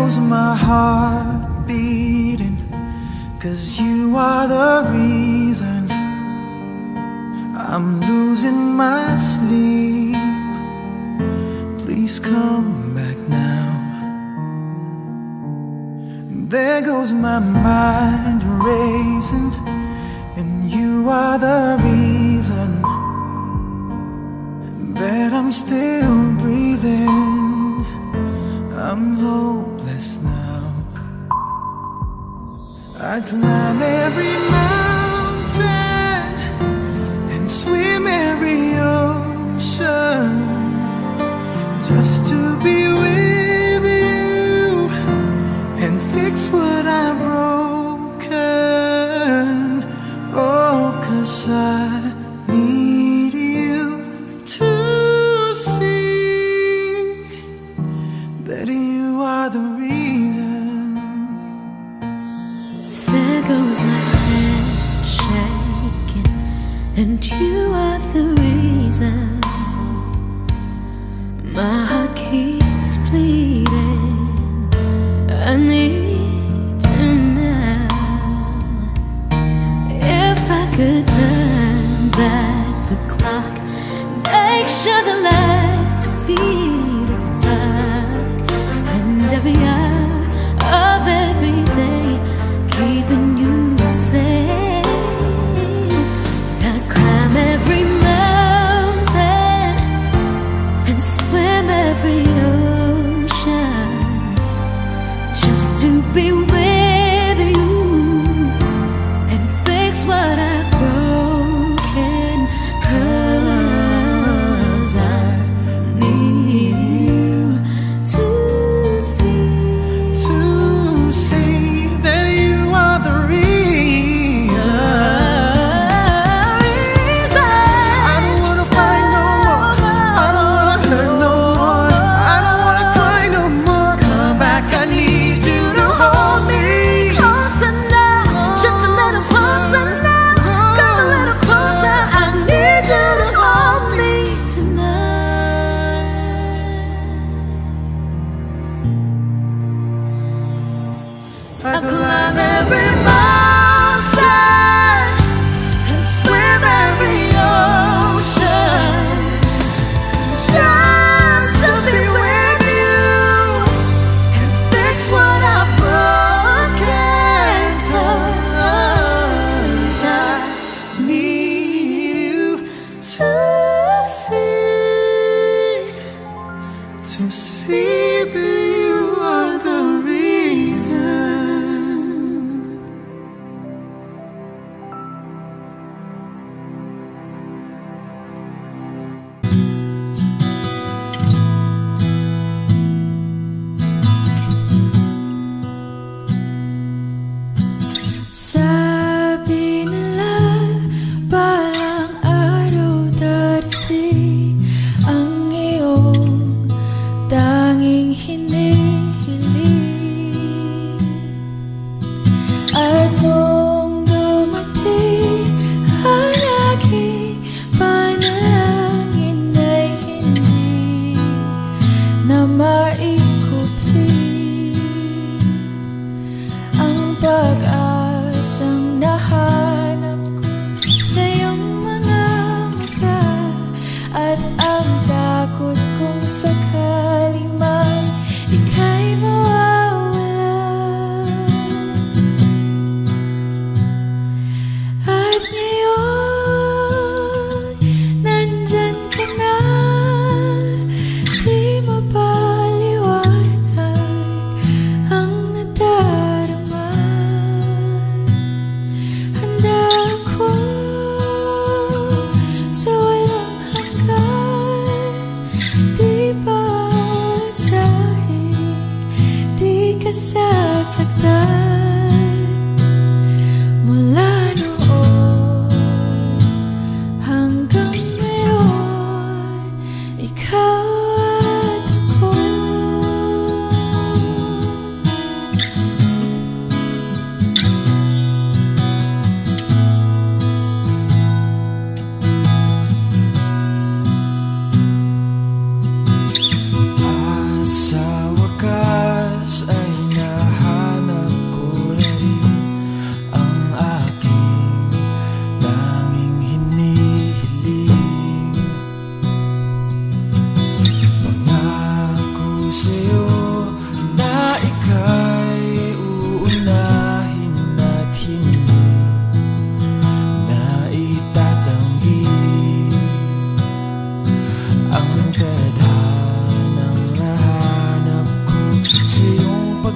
goes my heart beating, 'cause you are the reason I'm losing my sleep. Please come back now. There goes my mind racing, and you are the reason that I'm still breathing. I'm hopeless now. I'd climb every mountain and swim every ocean just to be with you and fix what I've broken. Oh, 'cause I need you to see that you are the reason. There goes my head shaking, and you are the reason. My heart keeps bleeding. I need you now. If I could turn back the clock, make sure the lights feed at the dark, spend every hour of every day keeping you safe. I'd climb every mountain and swim every ocean just to be with you and fix what I've broken. 'Cause I need you to see that you are the reason. I don't wanna fight no more. I don't wanna hurt no more. I don't wanna cry no more. Come back, I need you to hold me closer now, just a little closer now. Come a little closer, I need you to hold me tonight. I climb every mountain and swim every ocean just to be with you and fix what I've broken. 'Cause I need you to see that you are the reason. Sabi nila balang araw darating ang iyong tanging hinihiling. At nung dumating ang aking panalangin ay hindi na maikupli ang pag-asang nahanap ko sa iyong mga mata, at ang takot kong sakali man ika'y mawawala. At ngayon, nandyan ka na, di mapaliwanag ang nadarama. Handa ako sa walang hanggan, di paasahin, di ka sasaktan. Mula noon hanggang ngayon, ikaw at ako. Sa wakas ay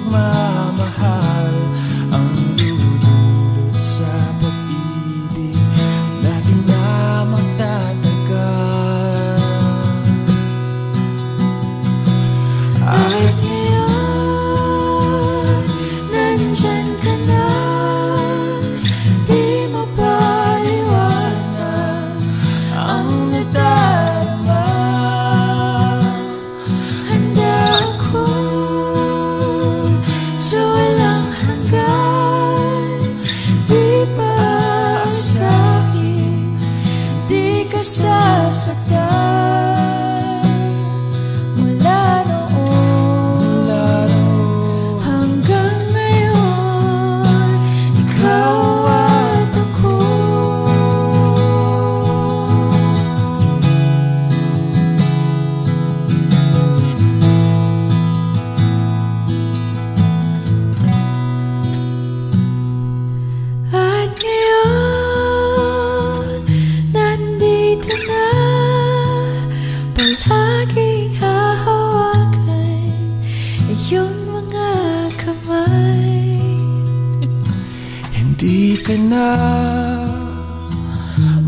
pagmamahal ang dudulot sa pag-ibig natin na magtatagal. At ngayon, nandyan ka na, di mapaliwanag ang nadarama. Handa ako sa walang hanggan, di pa aasahin, di ka sasaktan. Mula noon hanggang ngayon, ikaw at ako. At ngayon, nandito na, palaging hahawakan iyong mga kamay. Hindi ka na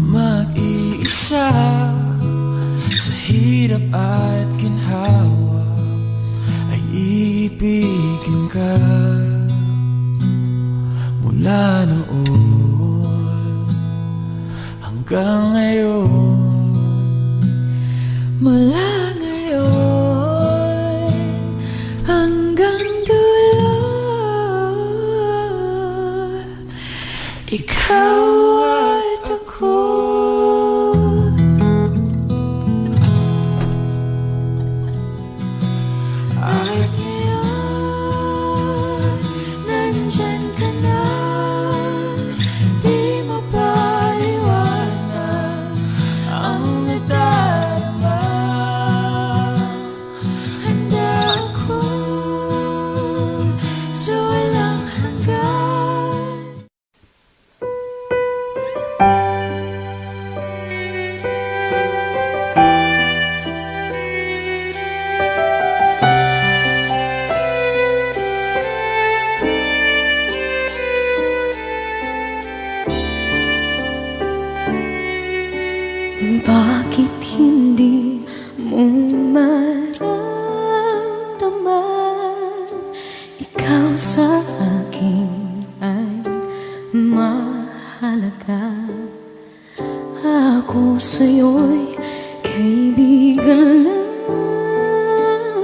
mag-iisa sa hirap at ginhawa, ay ibigin ka. Mula noon hanggang ngayon, Mula ngayon hanggang dulo, ikaw at ako. At ngayon, nandyan ka na, di mapaliwanag ang nadarama. Handa ako sa walang hanggan. Bakit hindi mo maramdaman ikaw sa akin ay mahalaga? Ako sa'yo'y kaibigan lamang.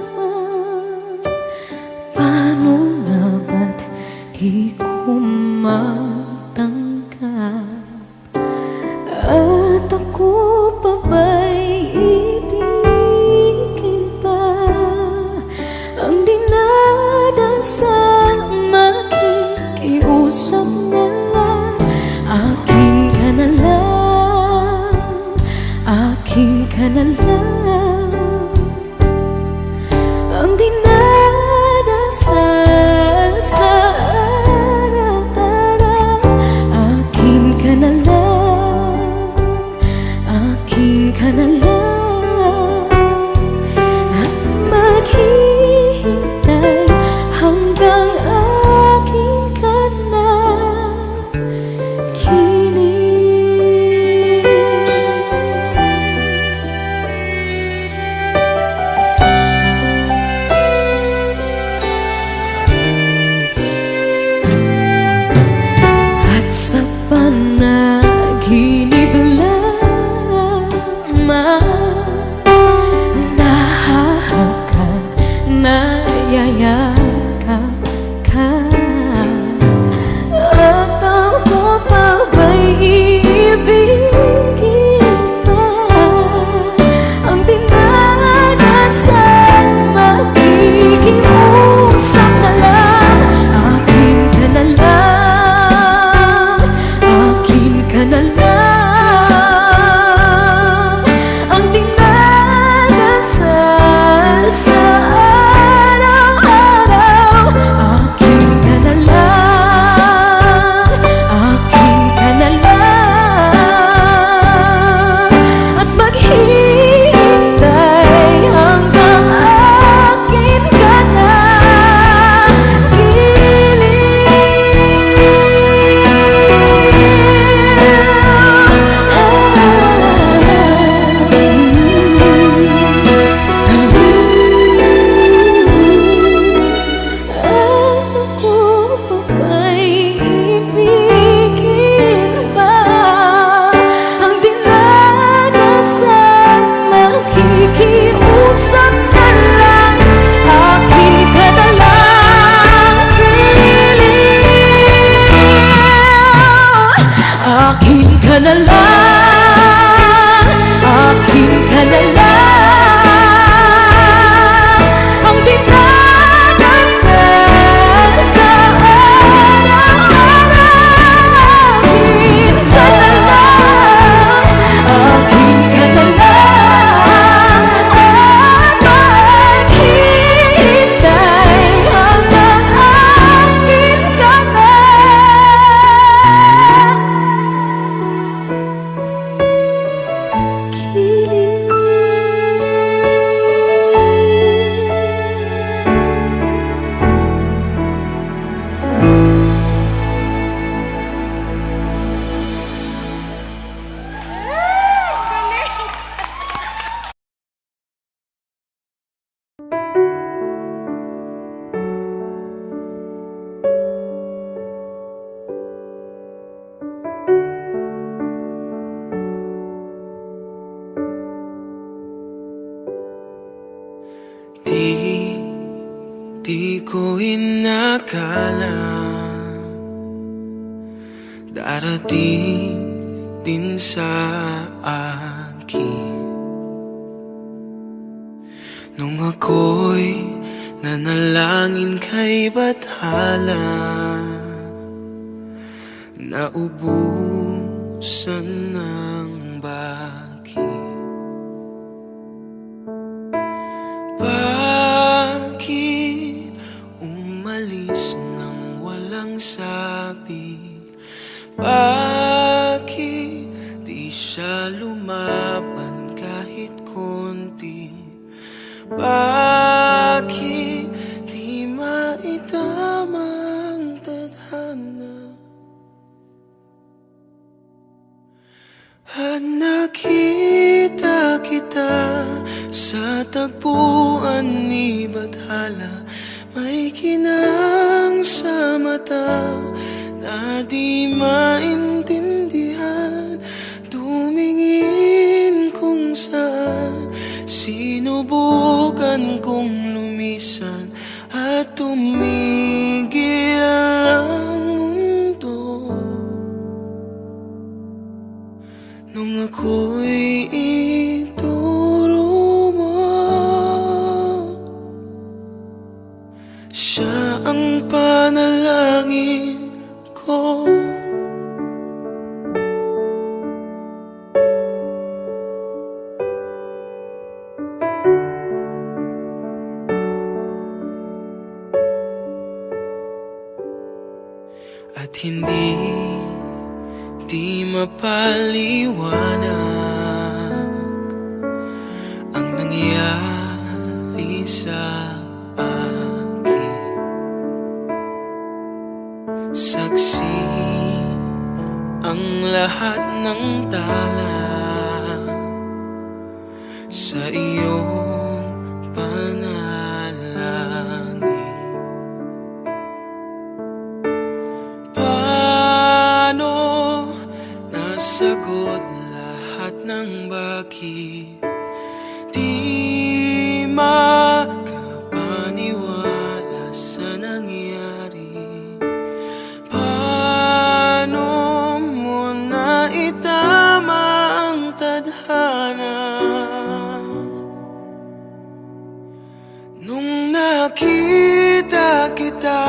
Paano nga ba't di ko matanggap? At ako pa ba'y ibigin pa? Ang dinadasal, makikiusap na lang. Akin ka na lang, akin ka na lang. Ang dinadasal sa araw-araw, akin ka na lang, akin ka na lang. At maghihintay hanggang akin ka na kinig. At sa panaginip lamang, nahahagkan, nayayakap ka. At ako pa ba'y ibigin pa? Ang dinadasal, makikiusap na lang. Akin ka na lang, ko inakala darating din sa akin nung ako'y nanalangin kay Bathala. Naubusan ng bakit. Bakit umalis nang walang sabi? Bakit di siya lumaban kahit konti? Bakit di maitamang tadhana? At nakita kita sa tagpuan ni Bathala, may kinang sa mata na di maintindihan. Tumingin kung saan, sinubukan kong lumisan at tumigil ang mundo. Nung ako'y ituro mo, siya ang panalangin ko. At hindi di mapaliwanag ang nangyari sa akin. Saksi ang lahat ng tala sa iyong panalangin. Sagot lahat ng bakit di makapaniwala sa nangyari. Paano mo na itama ang tadhana nung nakita kita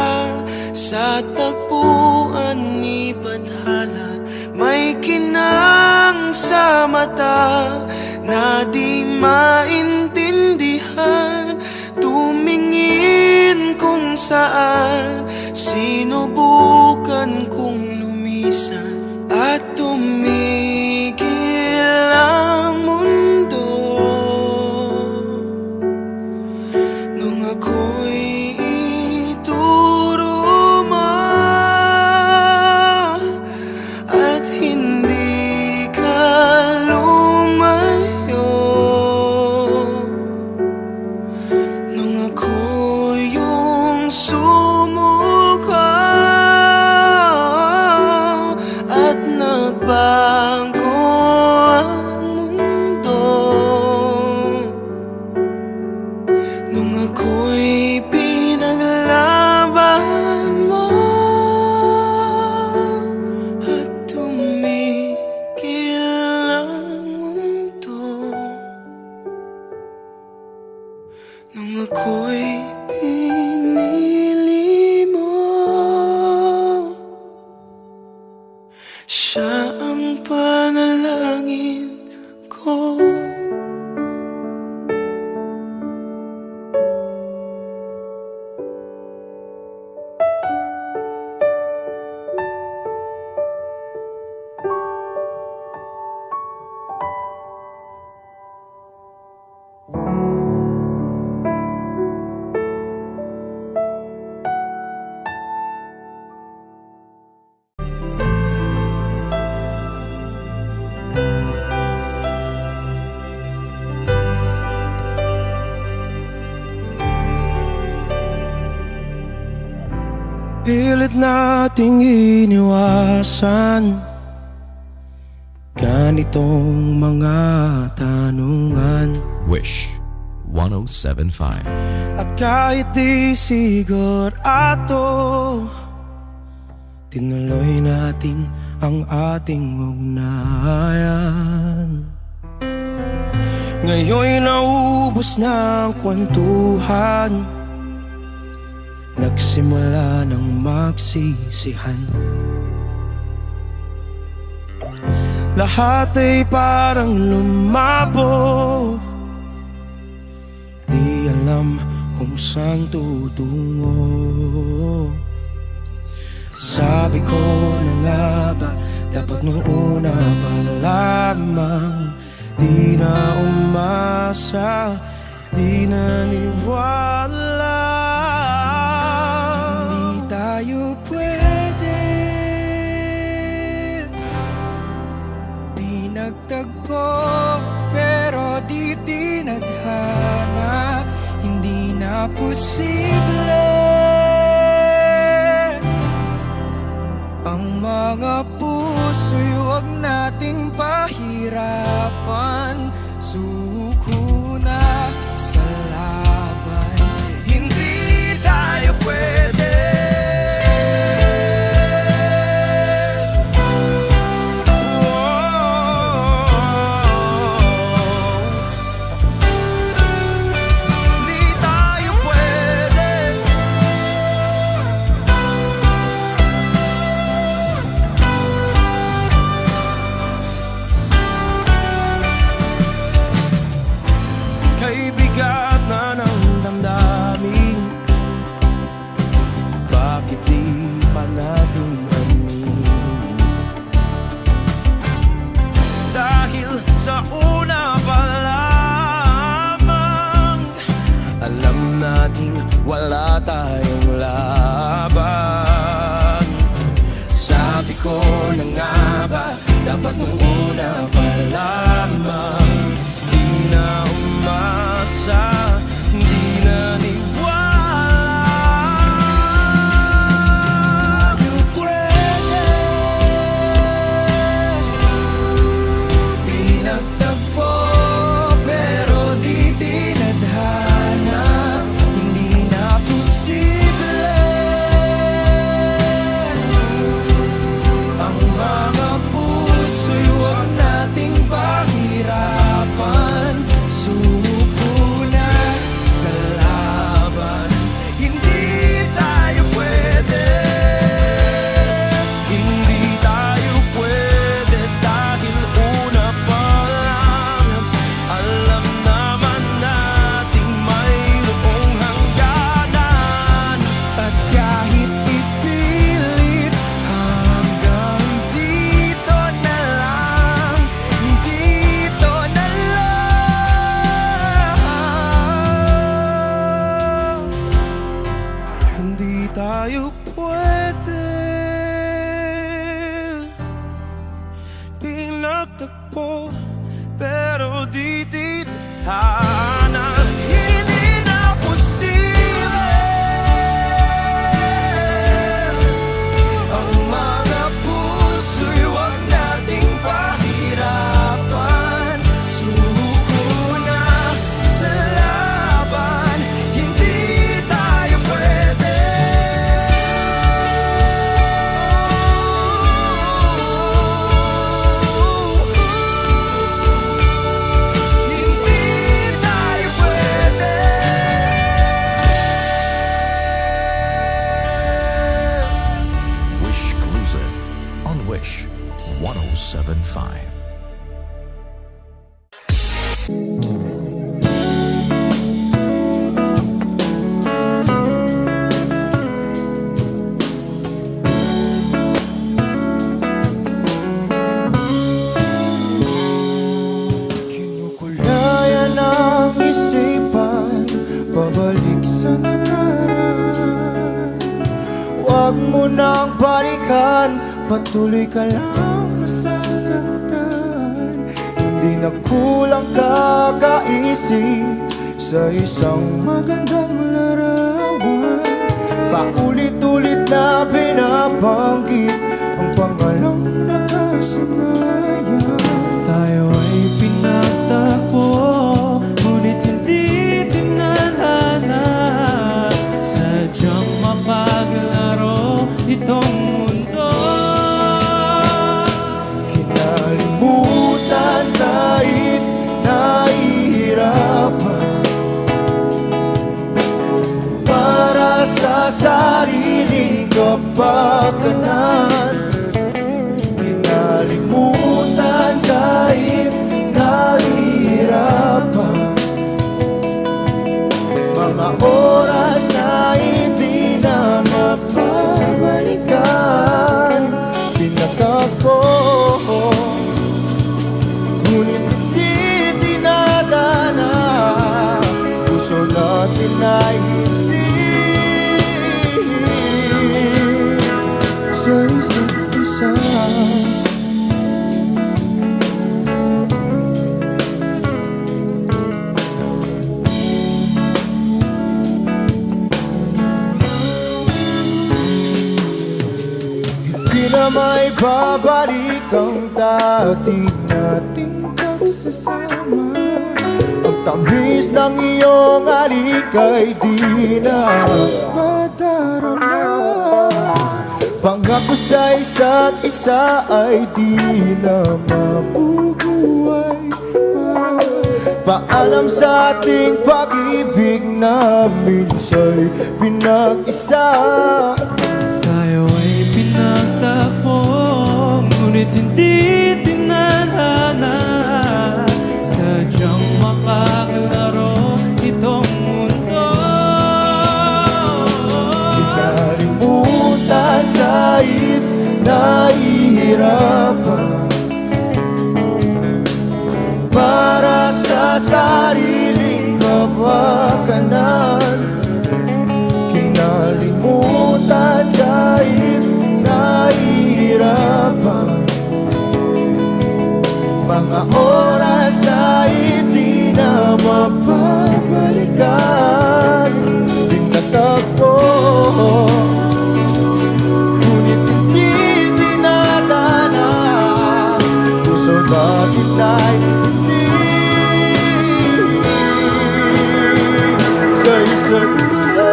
sa tagpuan ni Bathala? May kinang sa mata na di maintindihan. Tumingin kung saan, sinubukan kong lumisan at tumigil ang mundo. Nung ako'y ituro mo at hindi ka lumayo, nung ako yung sumuko at nagbago ang mundo, nung ako'y pinaglaban mo at tumigil ang mundo, nung ako'y pinili mo, siya ang panalangin ko. Pilit nating iniwasan ganitong mga tanungan. Wish 107.5. At kahit di sigurado, tinuloy natin ang ating ugnayan. Ngayon'y naubos na ang kwentuhan, nagsimula ng magsisihan. Lahat ay parang lumabo, di alam kung saan tutungo. Sabi ko na nga ba, dapat nung una pa lamang, di na umasa, di naniwala. Hindi tayo pwede, di nagtagpo, pero di tinadhana. Hindi na posible ang mga puso'y huwag nating pahirapan. Suko na sa laban, hindi tayo pwede. Bigat na ng damdamin, bakit di pa natin aminin? Dahil sa una pa lamang, alam natin wala tayong laban. Sabi ko na nga ba, dapat nung una pa lamang, di na umasa, di naniwala. Di pwede, di nagtagpo, pero di tinadhana. Hindi na posible ang mga puso'y huwag nating pahirapan. Suko na sa laban, hindi tayo pwede, hindi tayo pwede. Dahil una pa lang, alam naman nating mayroong hangganan. At kahit ipilit, hanggang dito na lang, dito na lang. Hindi tayo pwede, pinagtagpo, pero di tinadhana. Hindi na posible ang mga puso'y huwag nating pahirapan. Suko na sa laban, hindi tayo pwede. Hindi tayo pwede. Wish Exclusive on Wish 107.5. Kinukulaya ng isipan, pabalik sa nakaraan. Huwag mo nang balikan, patuloy ka lang masasaktan. Hindi na kulang kakaisip sa isang magandang larawan. Paulit-ulit na binabanggit ang pangalang nakasanayan. Tayo ay pinagtagpo, ngunit hindi itong mundo. Kinalimutan kahit nahihirapan, para sa sariling kapakanan. Kinalimutan kahit nahihirapan, mga oras na hindi na mapabalikan. Pinagkak ko, ngunit hindi dinadana. Puso natin ay hindi sa isa't isa. Na may babalik ang dati nating pagsasama. Ang tamis ng iyong halik ay di na madarama. Pangako sa isa't isa ay di na mabubuhay pa. Paalam sa ating pag-ibig na minsa'y pinag-isa. Tayo ay pinagtapos, ngunit hindi tinadhana. Sadyang makakalaro itong mundo. Kinalimutan kahit nahihirapan, para sa sariling kapakanan. Kinalimutan kahit nahihirapan, mga oras na hindi na mapabalikan. Pinagkak ko, ngunit hindi dinadana. Puso natin ay hindi sa isa't isa.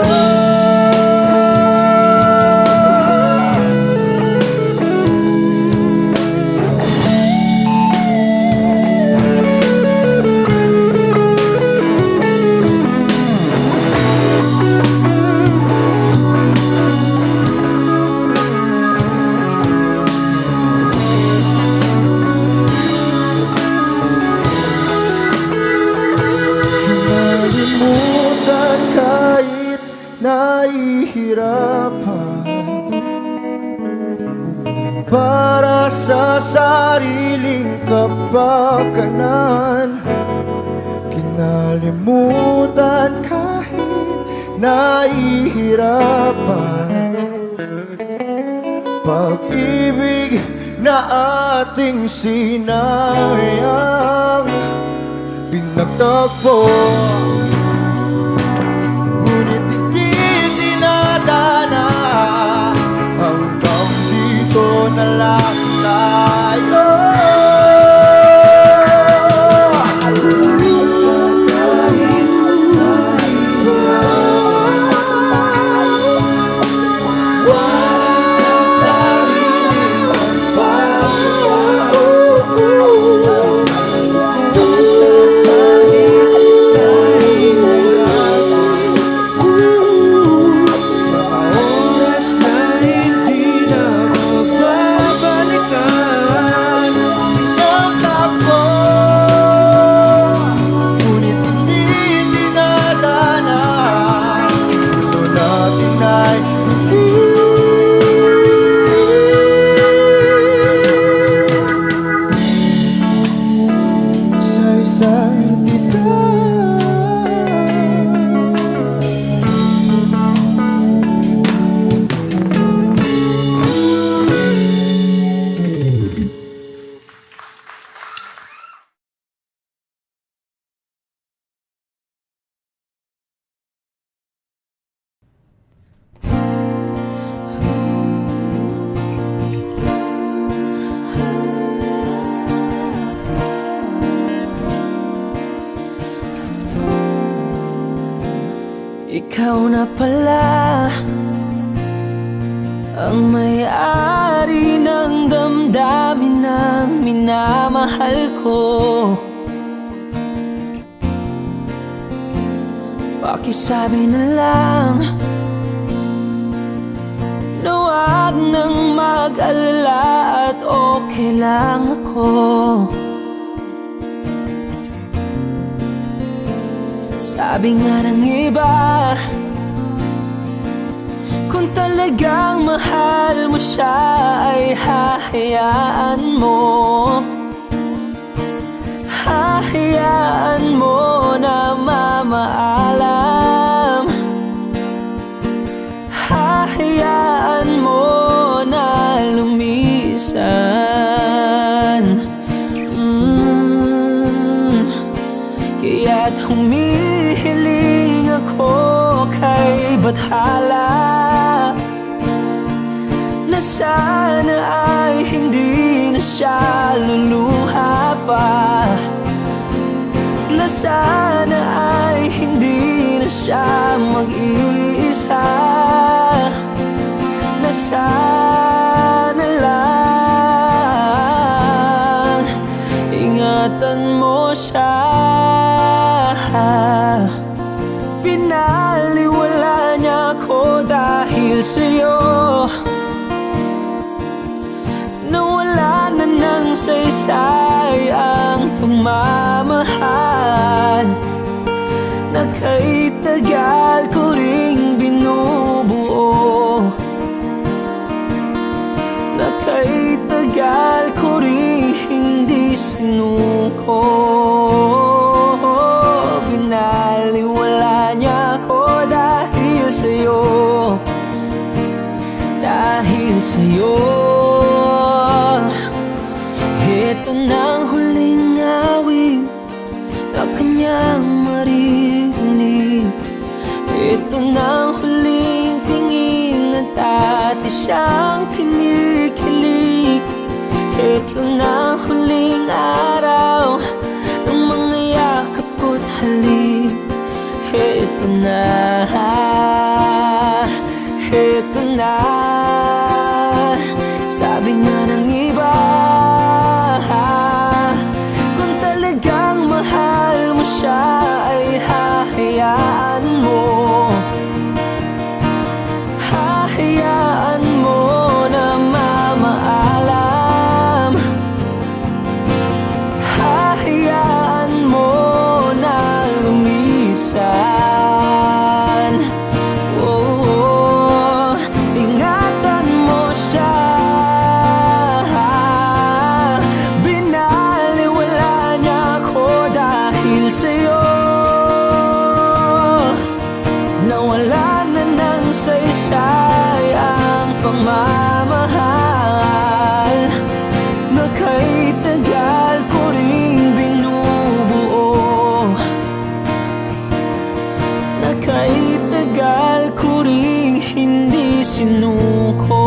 Kinalimutan kahit nahihirapan, para sa sariling kapakanan. Kinalimutan kahit nahihirapan, pag-ibig na ating sinayang. Pinagtagpo, ngunit hindi dinadana. Hanggang dito na lang tayo. Ikaw na pala ang may-ari ng damdamin ng minamahal ko. Pakisabi na lang na wag nang mag-alala at okay lang ako. Sabi nga ng iba, kung talagang mahal mo siya ay hahayaan mo. Hahayaan mo na mamaalam. Hahayaan mo na lumisan. Kaya't humihiling ako kay Bathala na sana ay hindi na siya luluha pa, na sana ay hindi na siya mag-iisa, na sana lang ingatan mo siya. Pinaliwala niya ako dahil sa'yo, nawala na ng saysay ang pagmamahal na kay tagal ko ring binubuo, na kay tagal ko ring hindi sinuko. Binaliwala niya ako dahil sa'yo, dahil sa'yo. Ito na ang huling awit na kanyang marinig. Ito na ang huling tingin at dati siyang kinikilig. Ito na ang huling araw ng mga yakap ko't halik. Ito na, ito na. Sabi nga ng iba, kung talagang mahal mo siya ay hahayaan mo. Hahayaan mo na mamaalam. Hahayaan mo na lumisan. Oh, ingatan mo siya. Binaliwala niya ako dahil sa'yo, nawala na ng saysay ang pagmamahal na kay tagal ko ring binubuo, na kay tagal ko ring hindi sinuko.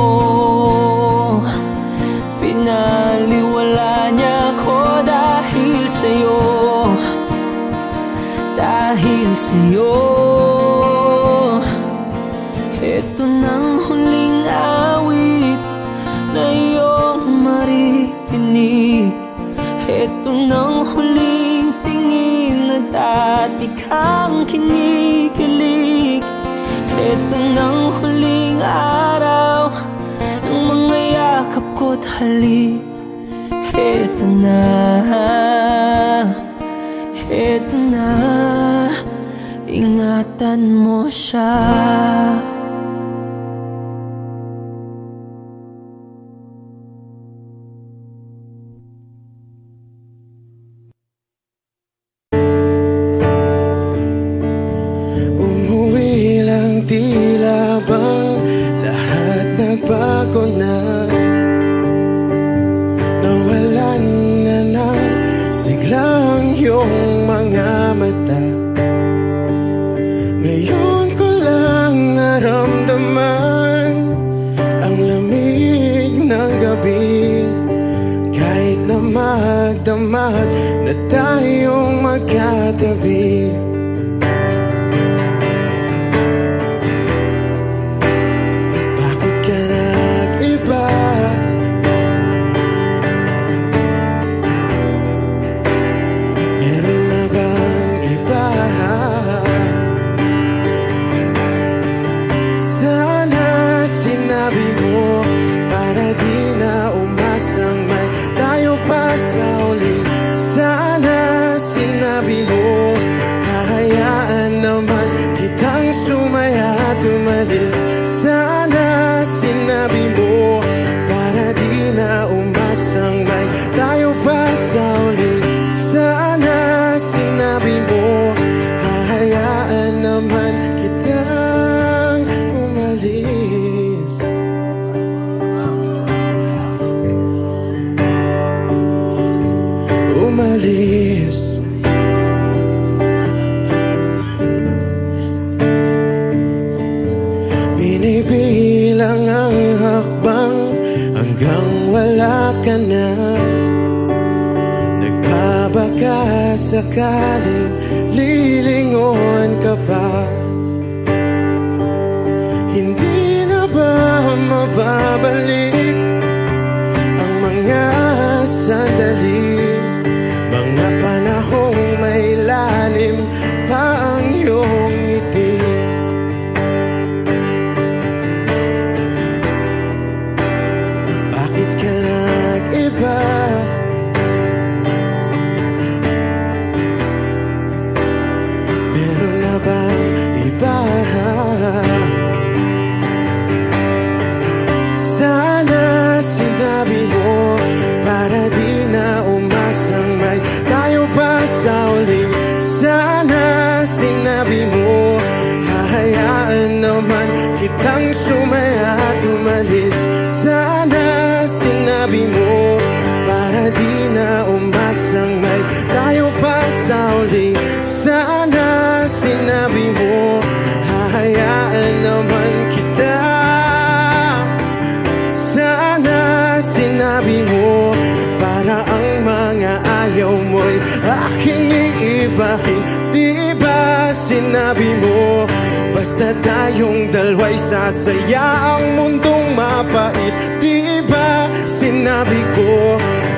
Pinaliwala niya ako dahil sa'yo, dahil sa'yo. Ito nang huling awit na iyong marinig. Ito nang huling tingin na dati kang kinikilig. Ito nang huling araw ng mga yakap ko't halik. Ito na, ito na, ingatan mo siya. Umuwi lang, tila bang lahat nagbago na. Nawalan na ng siglang iyong mga mata. Ngayon ko lang naramdaman ang lamig ng gabi. Kahit na magdamag na tayong magkatabi, bakit ka na sakaling lilingon ka pa, hindi na ba mababalik ang mga sandali, mga panahong may lalim pa ang iyong ngiti? Bakit ka nag-iba? Meron na bang iba? Sana sinabi mo para di na umasang may tayo pa sa uli. Sana sinabi mo hahayaan naman kitang sumaya at umalis. Sana sinabi mo para di na umasang may tayo pa sa uli. Sana sinabi mo hahayaan naman kita. Sana sinabi mo para ang mga ayaw mo'y aking iibahin. Di ba sinabi mo basta tayong dalawa'y sasaya ang mundong mapait? Di ba sinabi ko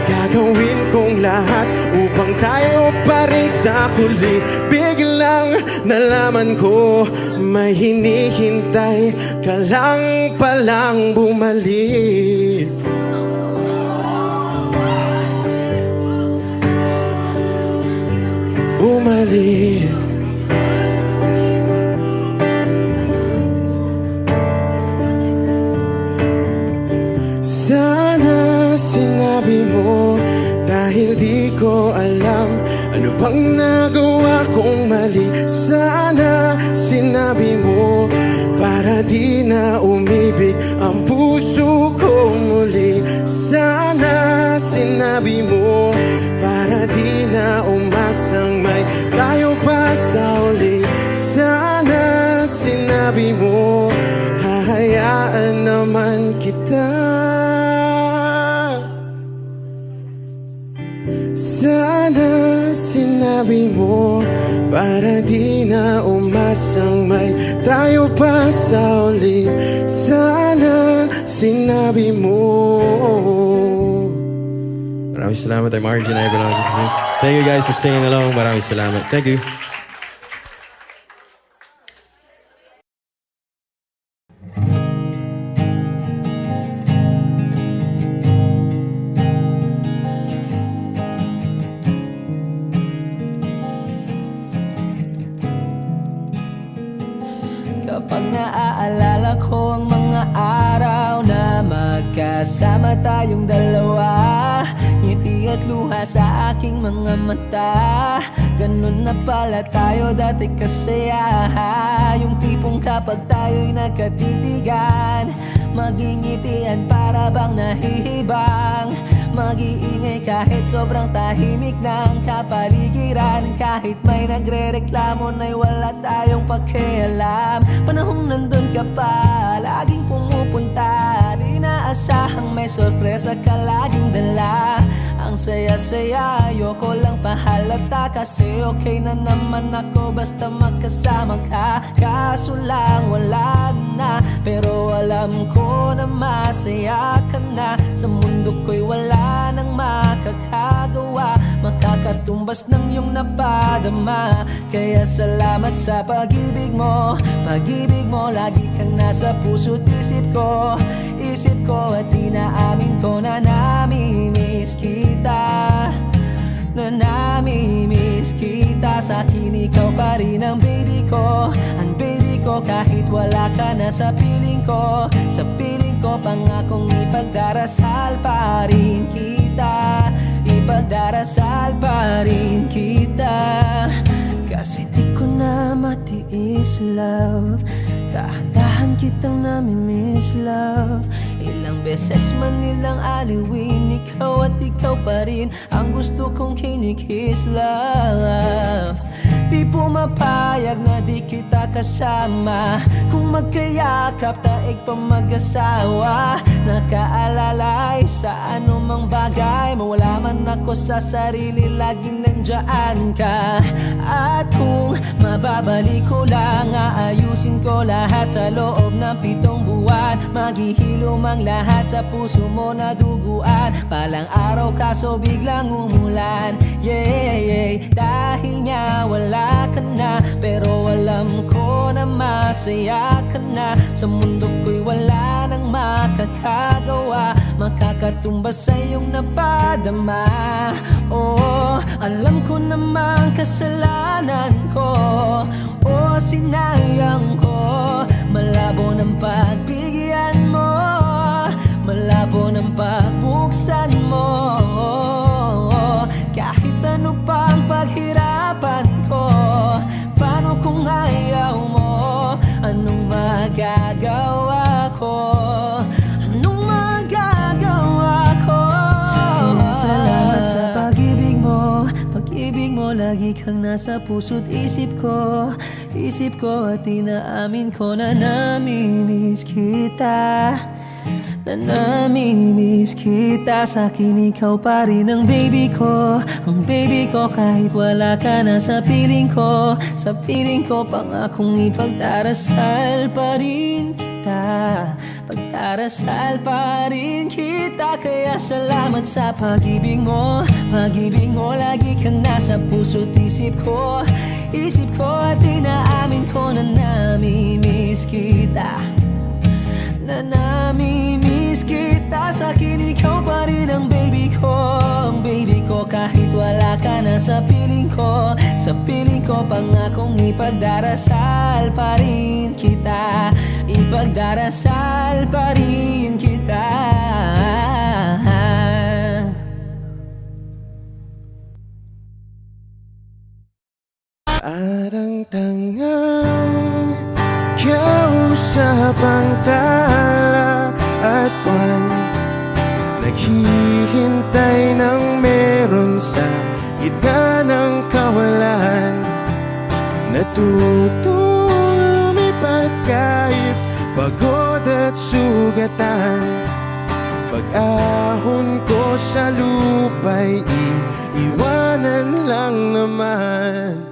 gagawin kong lahat upang tayo pa rin sa huli? Biglang nalaman ko may hinihintay ka lang palang bumalik. Bumalik. Sana sinabi mo dahil di ko alam ano bang nagawa kong mali. Sana sinabi mo para di na umibig ang puso ko muli. Sana sinabi mo para di na umasang may tayo pa sa uli. Sana sinabi mo hahayaan naman kita. Sana sinabi mo para di na umasang may tayo pa sa uli. Sana sinabi mo. Maraming salamat. I'm Arjun. I belong to Kazoo. Thank you guys for singing along. Maraming salamat. Thank you. Kapag naaalala ko ang mga araw na magkasama tayong dalawa, ngiti at luha sa aking mga mata. Ganun na pala tayo dati kasaya. Yung tipong kapag tayo'y nagkatitigan, magingitian para bang nahihibang. Mag-iingay kahit sobrang tahimik ng kapaligiran. Kahit may nagre-reklamo na'y wala tayong pakialam. Panahong nandun ka pa, laging pumupunta. Di naasahang may sorpresa ka laging dala. Ang saya-saya, ayoko lang pahalata. Kasi okay na naman ako basta magkasama ka. Kaso lang wala na, pero alam ko na masaya ka na. Sa mundo ko'y wala nang makakagawa, makakatumbas ng iyong napadama. Kaya salamat sa pag-ibig mo. Pag-ibig mo, lagi kang nasa puso't isip ko. Isip ko at inaamin ko na namimiss kita. Na namimiss kita. Sa akin ikaw pa rin ang baby ko. Ang baby ko kahit wala ka na sa piling ko. Sa piling ko pangakong ipagdarasal pa rin kita. Ipagdarasal pa rin kita. Kasi di ko na matiis love. Dahan-dahan kitang namimiss love. Ilang beses man nilang aliwin, ikaw at ikaw pa rin ang gusto kong kinikiss love. Di pumapayag na di kita kasama. Kung magkayakap taig pa mag-asawa. Nakaalalay sa anumang bagay. Mawala man ako sa sarili, laging nandiyan ka. At kung mababalik ko lang, aayusin ko lahat sa loob ng 7 buwan. Maghihilom ang lahat sa puso mo na duguan. Palang araw kaso biglang umulan. Yeah, dahil nga wala ka na, pero alam ko na masaya ka na. Sa mundo ko'y wala nang makakagawa, makakatumbas sa iyong napadama. Oh, alam ko namang kasalanan ko, oh, sinayang ko. Malabo ng pagbigyan mo, malabo ng pagbuksan mo. Kahit ano pang paghirapan ko, paano kung ayaw mo? Anong magagawa ko? Anong magagawa ko? Kaya salamat sa pag-ibig mo. Pag-ibig mo, lagi kang nasa puso't isip ko. Isip ko at inaamin ko na namimiss kita. Na namimiss kita. Sa'kin ikaw pa rin ang baby ko. Ang baby ko kahit wala ka na sa piling ko. Sa piling ko pangakong ipagdarasal pa rin kita. Pagdarasal pa rin kita. Kaya salamat sa pag-ibig mo. Pag-ibig mo, lagi kang nasa puso't isip ko. Isip ko at inaamin ko na namimiss kita. Na namimiss kita. Sa'kin ikaw pa rin ang baby ko. Ang baby ko kahit wala ka na sa piling ko. Sa piling ko pangakong ipagdarasal pa rin kita. Ipagdarasal pa rin kita. At ang tangang kausap ang tala at buwan, naghihintay ng meron sa gitna ng kawalan. Natutong lumipad kahit pagod at sugatan. Pag-ahon ko sa lupa'y iiwanan lang naman.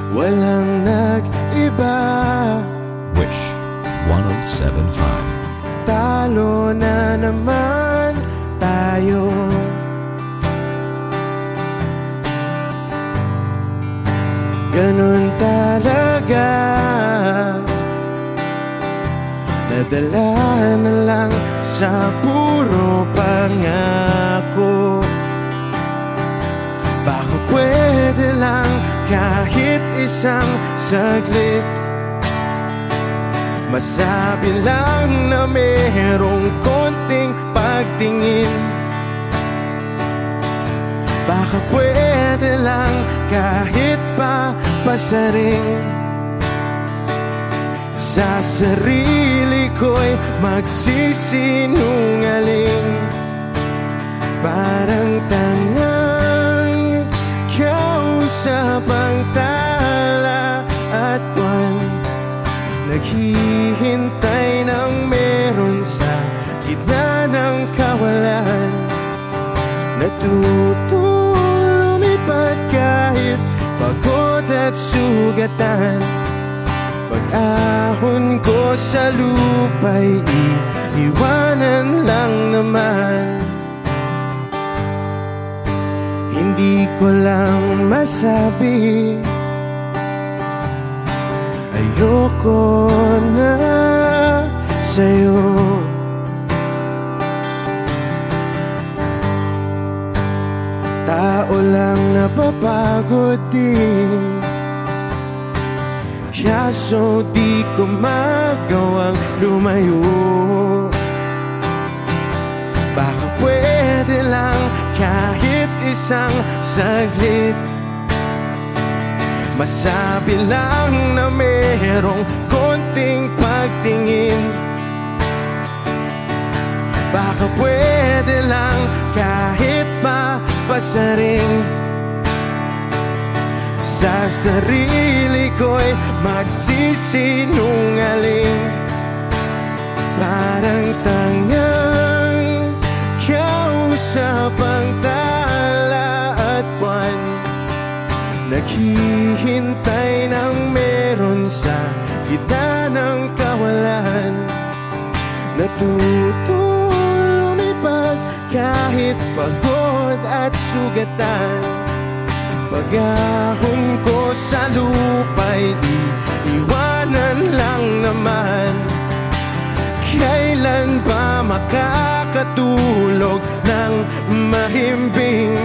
Walang nag-iba. Wish 107.5. Talo na naman tayo. Ganun talaga. Nadala na lang sa puro pangako. Baka pwede lang kahit isang saglit, masabi lang na merong konting pagtingin. Baka pwede lang kahit pa pasaring. Sa sarili ko'y magsisinungaling. Parang tangang kausap ang tala at buwan, naghihintay ng meron sa gitna ng kawalan. Natutong lumipad kahit pagod at sugatan. Pag-ahon ko sa lupa'y iiwanan lang naman. Hindi ko lang masabi, ayoko na sa'yo. Tao lang napapagod din, kaso di ko magawang lumayo. Baka pwede lang kahit isang saglit, masabi lang na merong konting pagtingin. Baka pwede lang kahit pa pasaring. sa sarili ko'y magsisinungaling. Parang tangang kausap ang tala at buwan, naghihintay ng meron sa gitna ng kawalan. Natutong lumipad kahit pagod at sugatan. Pag-ahon ko sa lupa'y iiwanan lang naman. Kailan ba makakatulog ng mahimbing?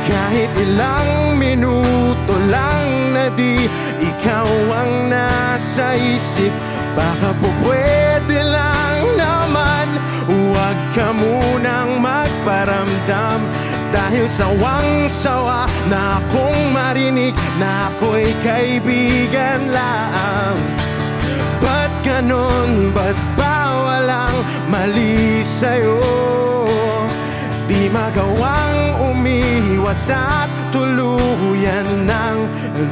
Kahit ilang minuto lang na di ikaw ang nasa isip. Baka po pwede lang naman, huwag ka munang magparamdam. Dahil sawang-sawa na akong marinig na ako'y kaibigan lang. Ba't ganon? Ba't ba walang mali sa'yo? Di magawang umiwas at tuluyan ng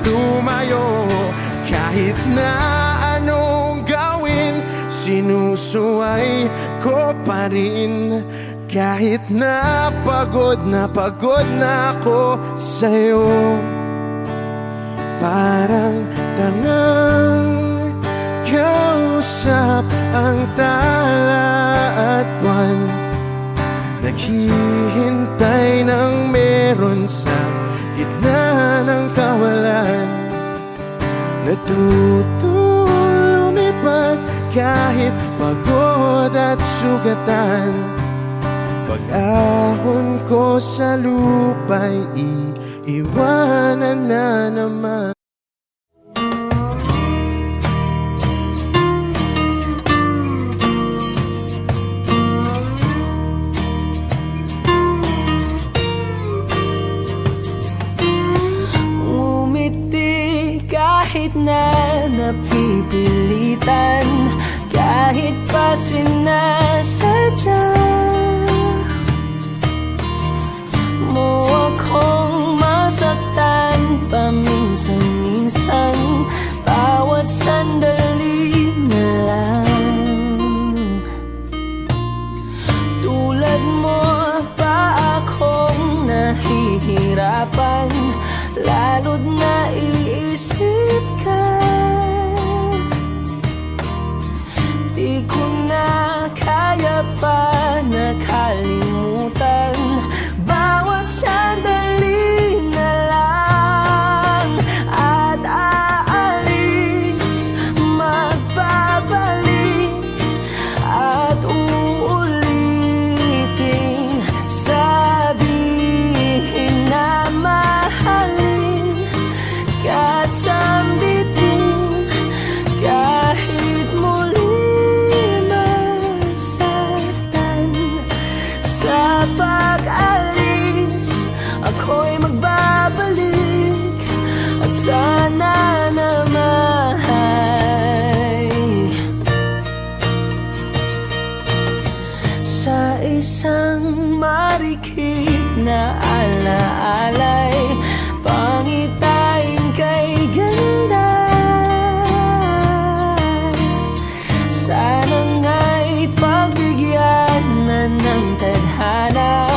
lumayo. Kahit na anong gawin, sinusuway ko pa rin. Kahit na pagod na ako sa'yo. Parang tangang kausap ang tala at buwan, naghihintay ng meron sa gitna ng kawalan. Natutong lumipad kahit pagod at sugatan. Pag-ahon ko sa lupa'y iiwanan na naman. Kahit na napipilitan, kahit pa sinasadya mo akong masaktan paminsan-minsan, bawat sandali na lang. Tulad mo pa akong nahihirapan, lalo't naiisip ka. Di ko na kaya pa nakalimutan, bawat sandali na lang. At aalis, magbabalik, at uulitin, sabihin na mahalin at sambitin. Kahit muli masaktan, sa pag-alis ako'y magbabalik. At sana naman sa isang marikit na alaalay, pangitain kay ganda. Sana nga'y pagbigyan na ng tadhana,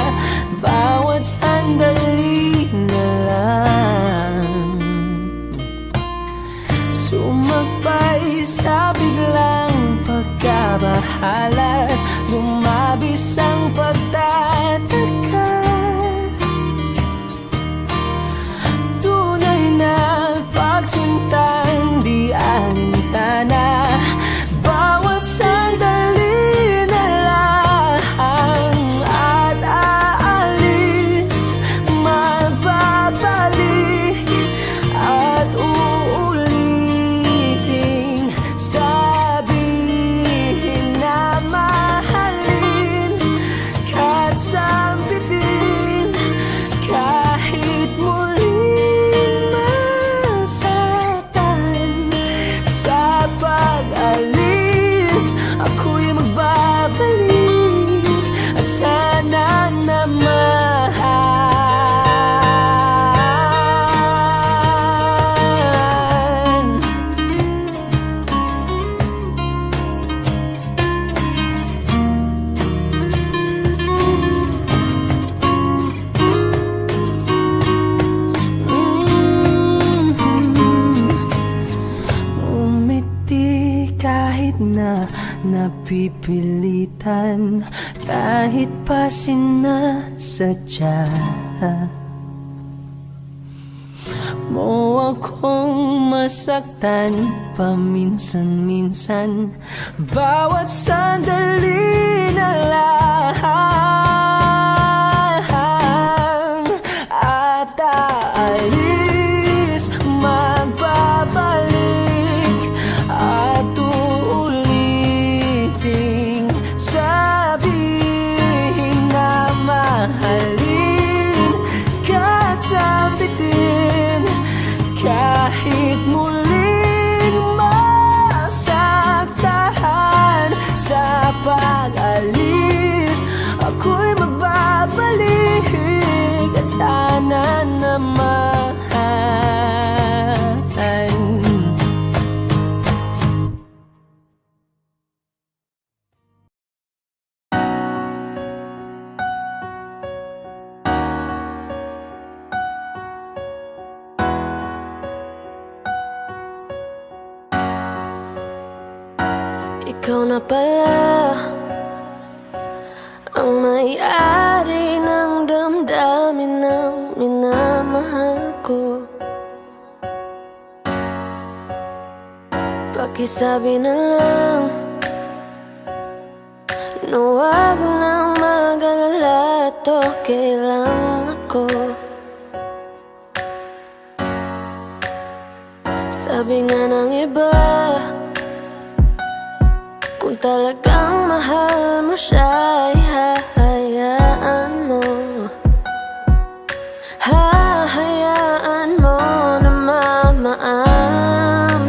bawat sandali na lang. Sumagpay sa biglang pagkabahala, lumabis ang pagtataka. Tunay na pagsintang di alintana, bawat sandali na lang. At aalis, magbabalik, at uulitin, sabihin na mahalin. napipilitan kahit pa sinasadya mo akong masaktan paminsan-minsan. Bawat sandali na lang at aalis, magbabalik at uuliting sabihin na mahalin ka't sabitin kahit muling masaktahan. Sa pag-alis ako'y magbabalik at sana naman ikaw na pala ang may-ari ng damdamin ng minamahal ko. Pakisabi na lang na huwag nang mag-alala, at okay lang ako. Sabi nga ng iba, kung talagang mahal mo siya, ay hahayaan mo. Hahayaan mo na mamaam.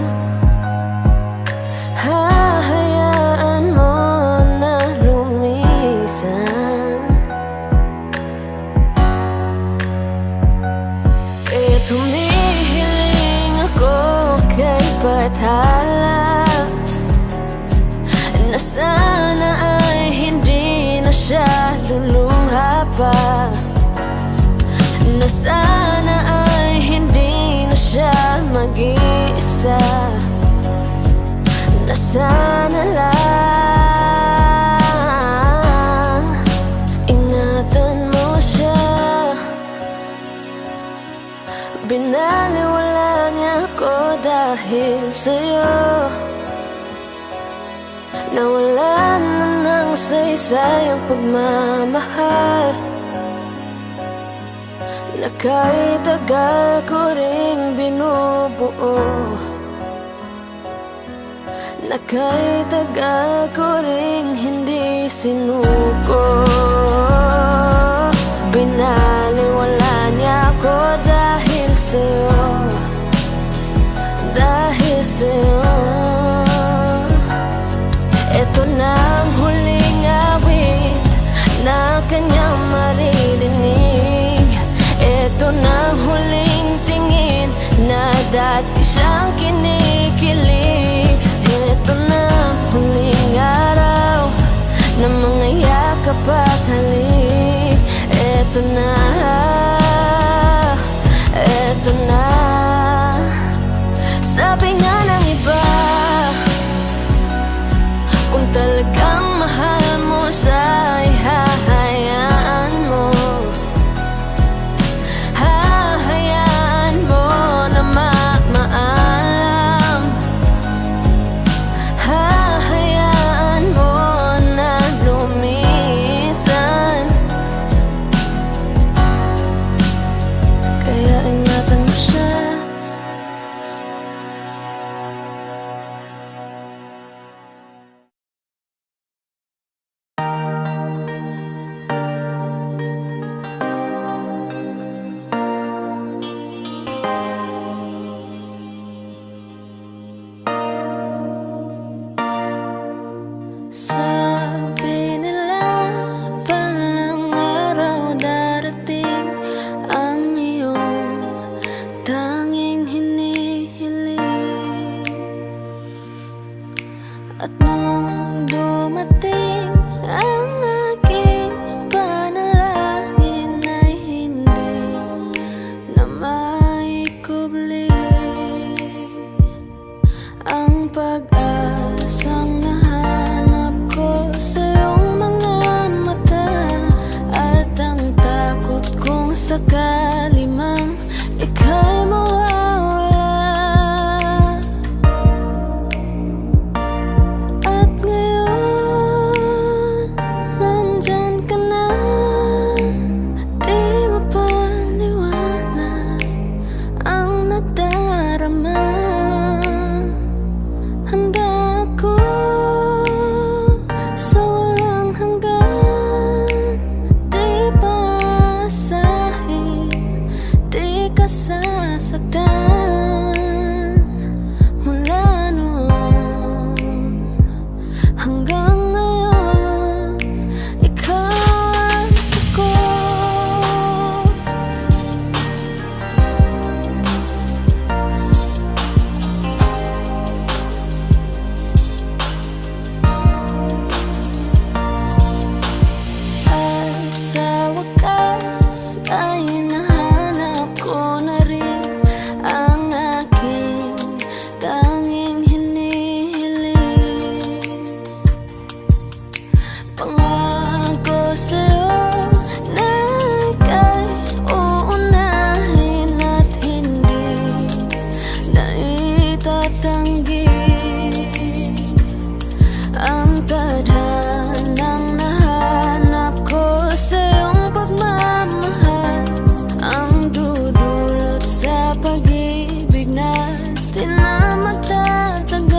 Hahayaan mo na lumisan. Kaya tumihiling ako kay Bathala na sana ay hindi na siya luluha pa, na sana ay hindi na siya mag-iisa, na sana lang ingatan mo siya. Binaliwala niya ako dahil sa'yo, nawala na ng saysay ang pagmamahal, na kahit tagal ko ring binubuo, na kahit tagal ko ring hindi sinuko. Binaliwala niya ako dahil sa'yo, dahil sa'yo. Ito na ang huling awit na kanyang maririnig. Ito na ang huling tingin na dati siyang kinikilig. Ito na ang huling araw na mga yakap at halik. Ito na, ito na. Sabi nga ng iba, kung talagang mahal mo siya, ay hahayaan mo. Hahayaan mo na maalam. Hahayaan mo na lumisan. Kaya ingatan mo siya. Sabi nila palang araw darating ang iyong tanging hinihiling. At nung dumating ang aking panalangin, ay hindi na maikubli ang pag-asang nahanap hanggang ngayon ikaw at ako. At sa wakas ay nahanap ko na rin ang aking tanging hinihiling. Pangako sa'yo na ika'y uunahin at hindi na itatanggi ang tadhanang nahanap ko sa iyong pagmamahal, ang dudulot sa pag-ibig natin na magtatagal.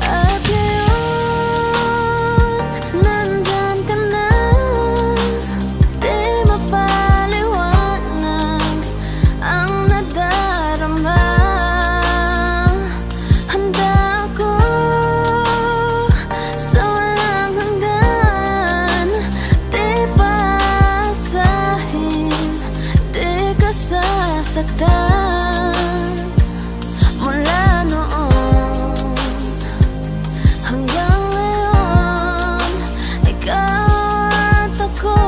At ngayon, nandyan ka na, di mapaliwanag ang nadarama. Handa ako sa walang hanggan, di paasahin, di ka sasaktan. Mula noon hanggang ngayon, ikaw at ako.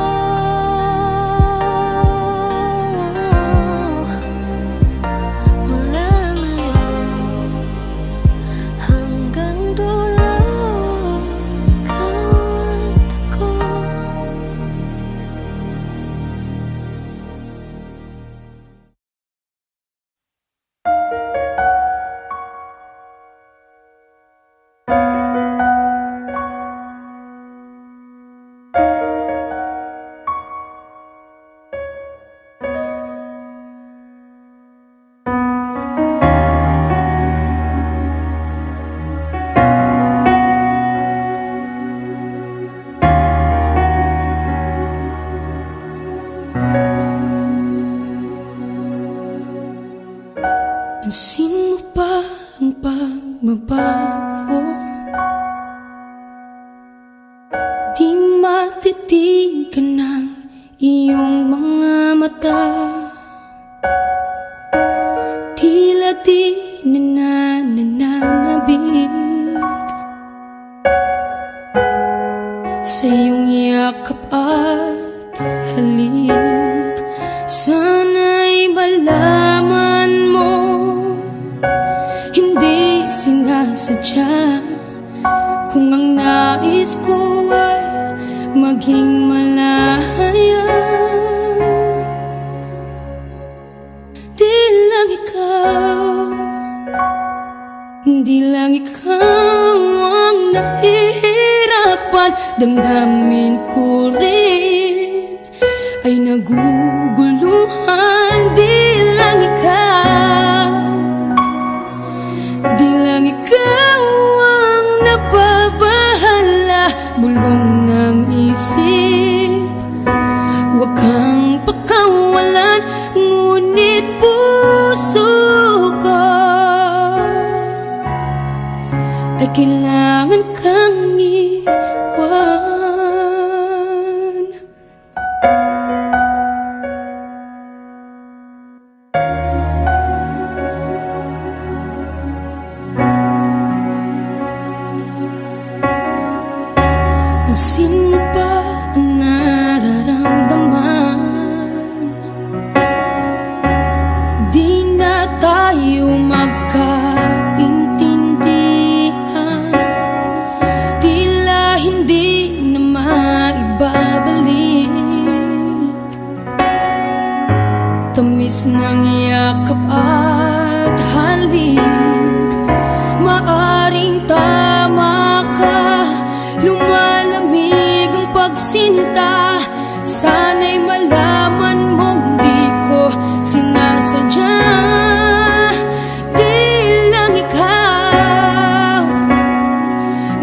Mula ngayon hanggang dulo, ikaw at ako. Pansin mo ba ang pagbabago? Di matitigan ng iyong mga mata, tila di nananabig sa iyong yakap at halik. Sana'y malaman mo, hindi sinasadya, kung ang nais ko ay maging malaya. Di lang ikaw, di lang ikaw ang nahihirapan. Damdamin ko rin ay naguguluhan. Di lang ikaw, di lang ikaw ang nababahala. Bulong ng isip, huwag kang pakawalan, ngunit puso ko ay kailangan kang iwan. Pansin mo ba ang nararamdaman? Di na tayo magkaintindihan, tila hindi na maibabalik. Tamis ng yakap at halik, maaring tama ka. Lumalamig ang pagsinta, sana'y malaman mong di ko sinasadya. Di lang ikaw,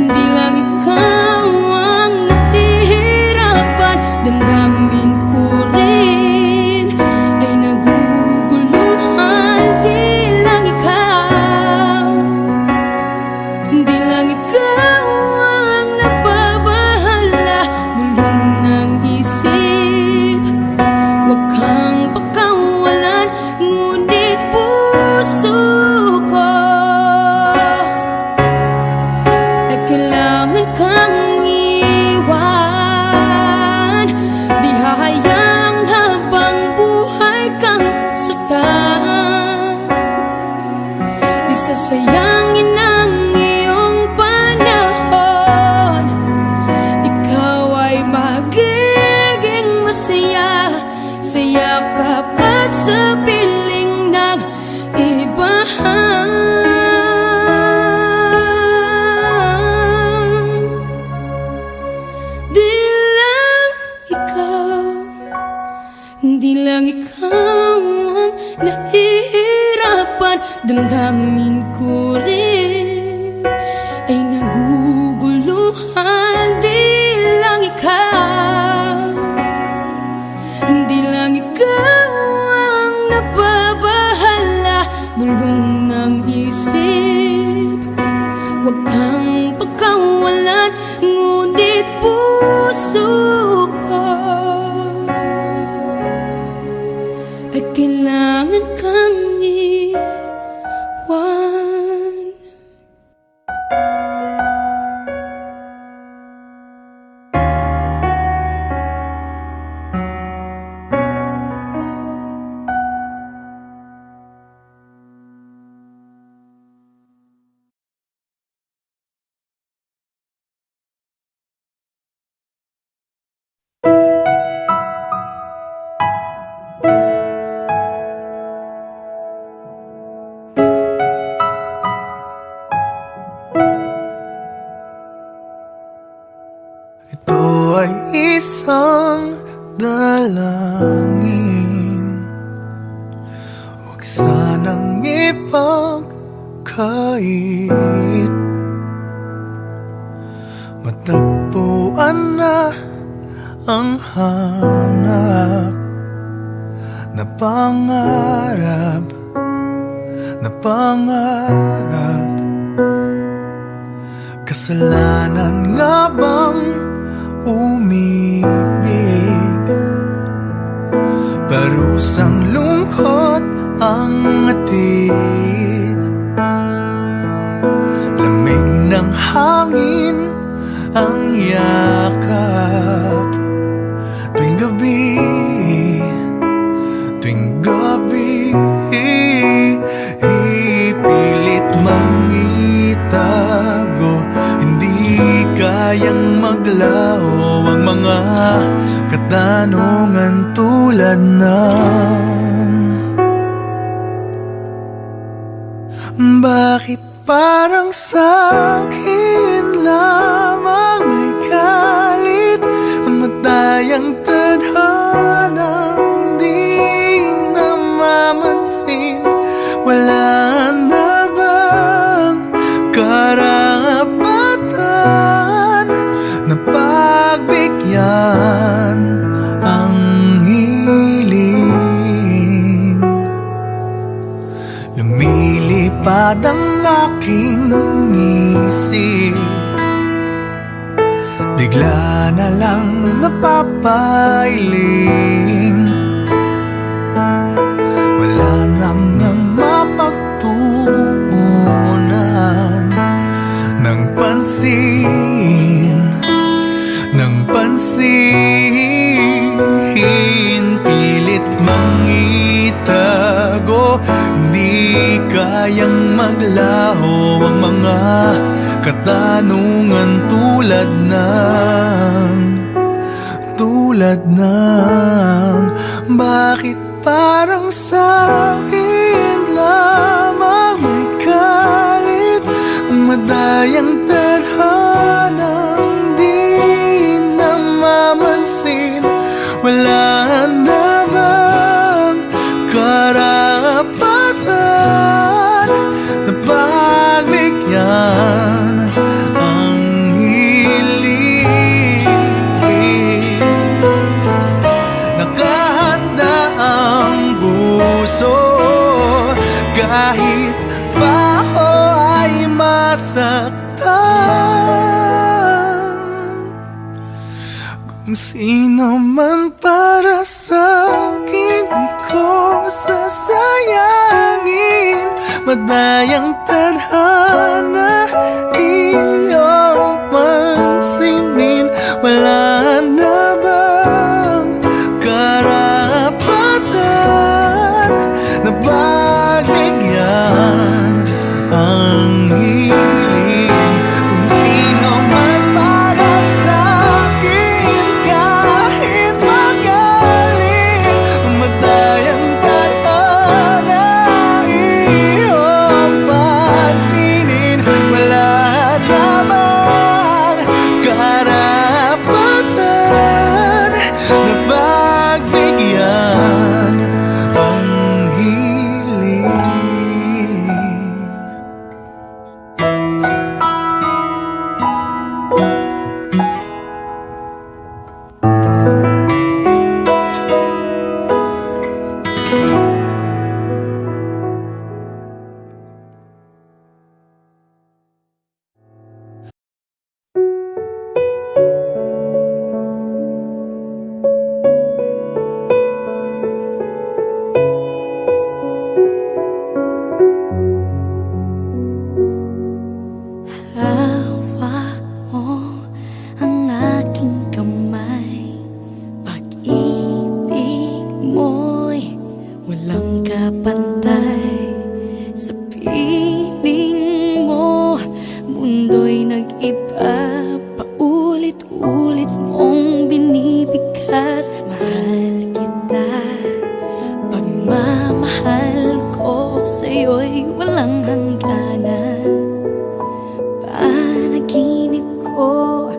di lang ikaw ang nahihirapan. Damdamin ko rin ay naguguluhan. Di lang ikaw, dalangin, huwag sanang ipagkait. Matagpuan na ang hanap na pangarap, na pangarap. Kasalanan nga bang umibig? Parusang lungkot ang atid, lamig ng hangin ang yakap. Tuwing gabi, tuwing gabi, ipilit mangitago, hindi kayang maglaho ang mga katanungan tulad ng bakit parang sa'kin lamang may galit ang matayang tadhanang di namamansin? Wala na bang karapatan na pagbigyan ang hiling? Lumilipad ang aking isip, bigla na lang napapailing. Wala nang mapagtuunan ng pansin, ng pansin. Pilit mangitago, hindi kayang maglaho ang mga katanungan tulad ng bakit parang sa'kin lamang may galit ang madayang tadhanang di namamansin? Wala na bang karapatan na pagbigyan ang hiling? Nakahanda ang puso kahit pa ako ay masaktan. Kung sino man para sa'kin, di ko sasayangin. Madayang tadhana, iyong pansinin. Wala na bang karapatan na pagbigyan ang hiling? Kung sino man para sa'kin, kahit magaling, madayang tadhana, iyong pansinin. Wala na bang karapatan na pagbigyan ang hiling? Hawak mo ang aking kamay, pag-ibig mo'y walang kapantay. Sa piling mo, mundo'y nag-iba, paulit-ulit mong binibigkas. Mahal kita, pagmamahal ko sa'yo'y walang hangganan. Panaginip ko,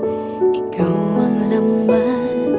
ikaw ang laman.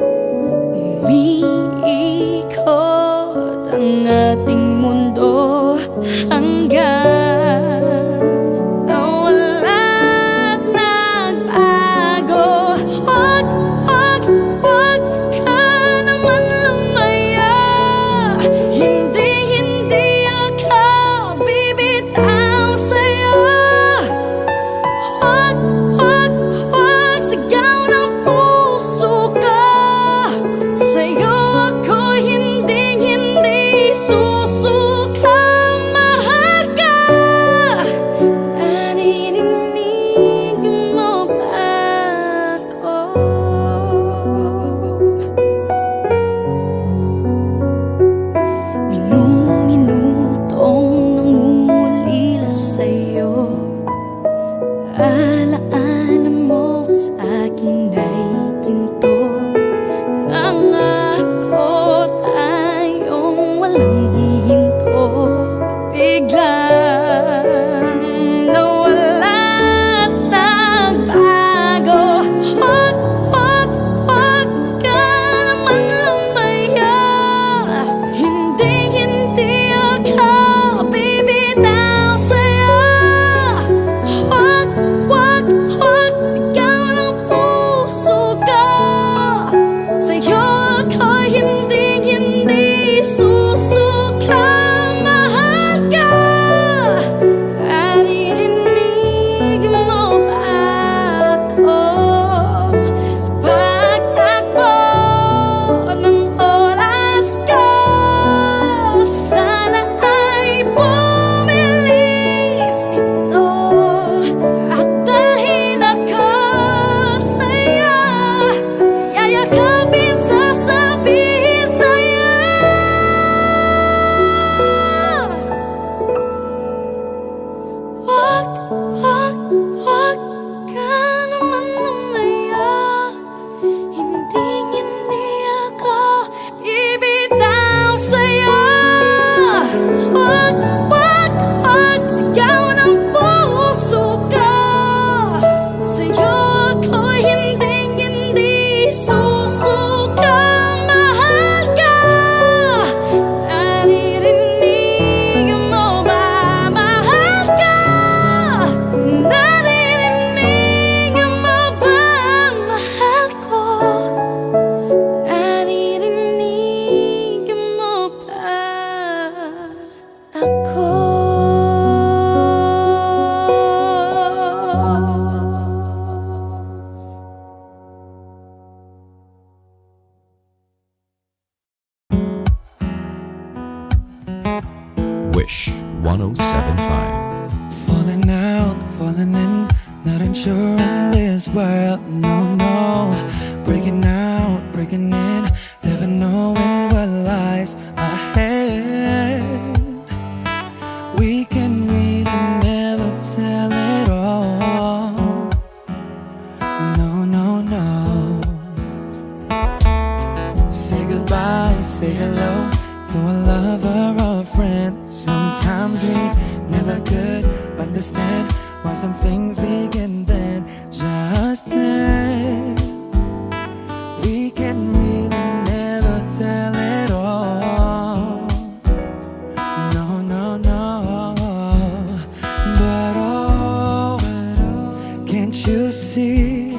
feeling not unsure in this world. No, no, breaking out, breaking in, never knowing what lies ahead. We can really never tell it all. No, no, no. Say goodbye, say hello to a lover or a friend. Sometimes we never could understand why some things begin then, just then. We can really never tell it all. No, no, no. But oh, can't you see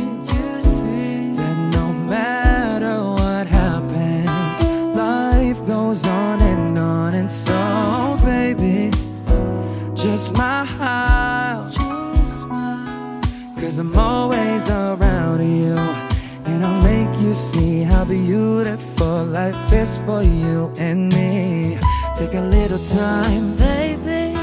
that no matter what happens, life goes on and on. And so, baby, just smile, 'cause I'm always around you, and I'll make you see how beautiful life is for you and me. Take a little time, Baby,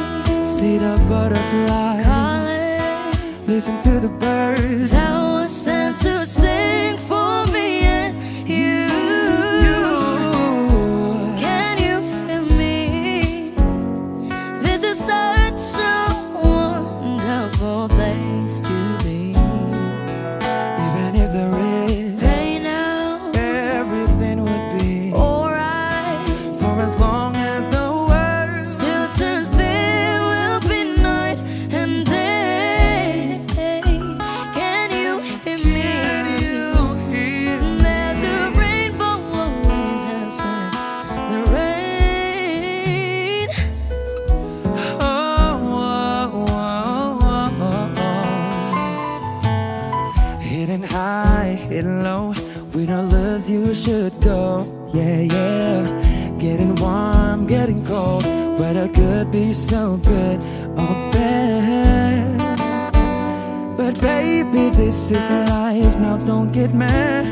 see the butterflies, calling, listen to the birds. that was sent to sing for me and you. Can you feel me? This is such a wonderful place to be. Even if there is Right now, everything would be alright. for as long as the world Still turns, there will be night and day. Can you hear me? you hear. There's a rainbow always after the rain. Hidden high, hidden low, with all us you should go. Yeah, yeah. Getting warm, getting cold, weather could be so good or bad. But baby, this is life, now don't get mad.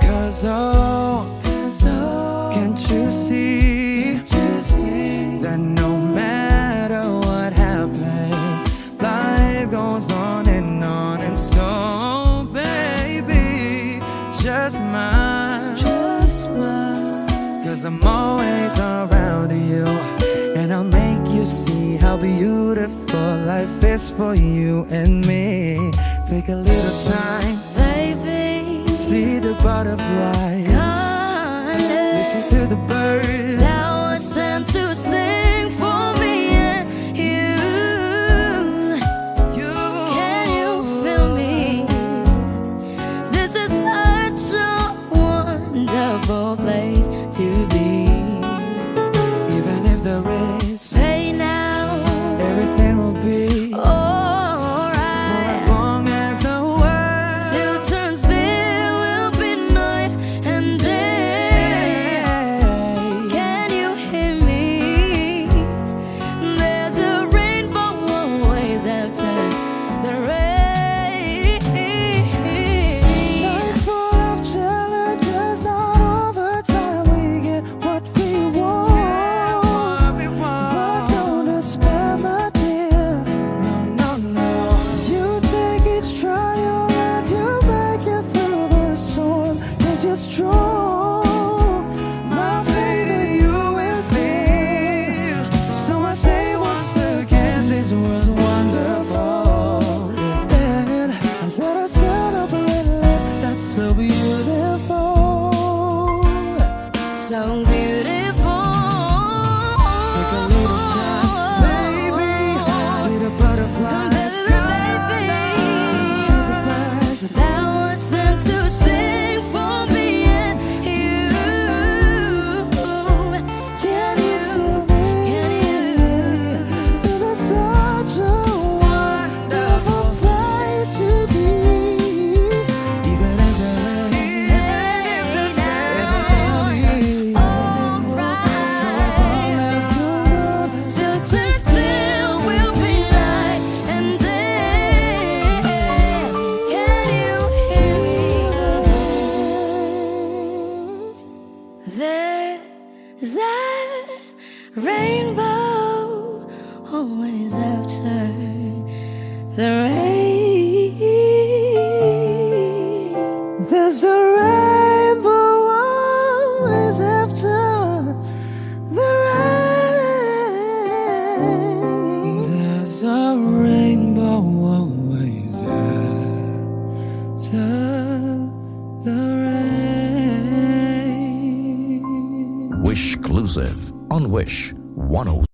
'Cause oh, can't you see that no matter what happens, life goes on and on. And so, baby, just smile, 'cause I'm always around you, and I'll make you see how beautiful life is for you and me. Take a little time, Baby, see the butterflies, calling, listen to the birds. that was sent to sing for me and you. Can you feel me? This is such a wonderful place to be. Even if there is, Say now, everything will be for as alright. long as the world Still turns, there will be night and day. Can you hear me? There's a rainbow always after the rain. Wish exclusive on Wish 10.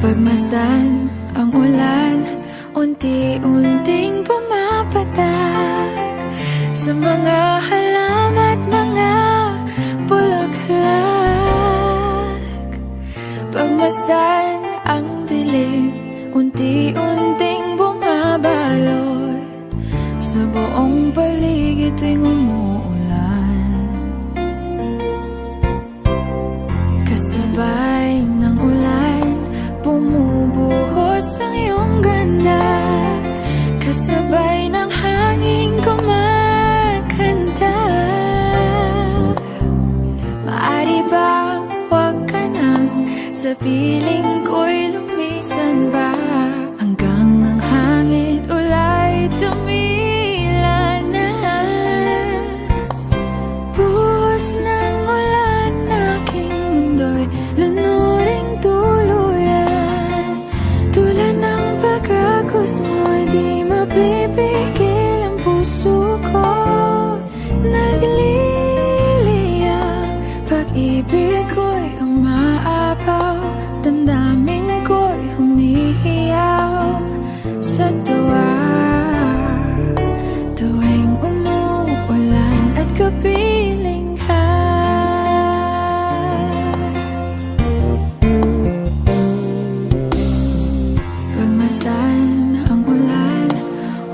Pagmasdan ang ulan, unti-unting pumapatak sa mga halaman at mga bulaklak. Pagmasdan ang dilim, unti-unting bumabalot sa buong paligid tuwing umuulan. Kasabay ng ulan, bumubuhos ang iyong ganda, kasabay ng hangin kumakanta. Maaari ba huwag ka nang sa piling ko'y lumisan ba, hanggang ang hangin ulay tumila na. Buhos ng ulan, aking mundo'y lunuring tuluyan. Tulad ng pagkagos mo, di mapipigil ang puso ko. Nagliliyab, pag-ibig ko'y umaapaw, damdamin ko'y humihiyaw sa tuwa. Tuwing umuulan at kapiling ka, pagmasdan ang ulan,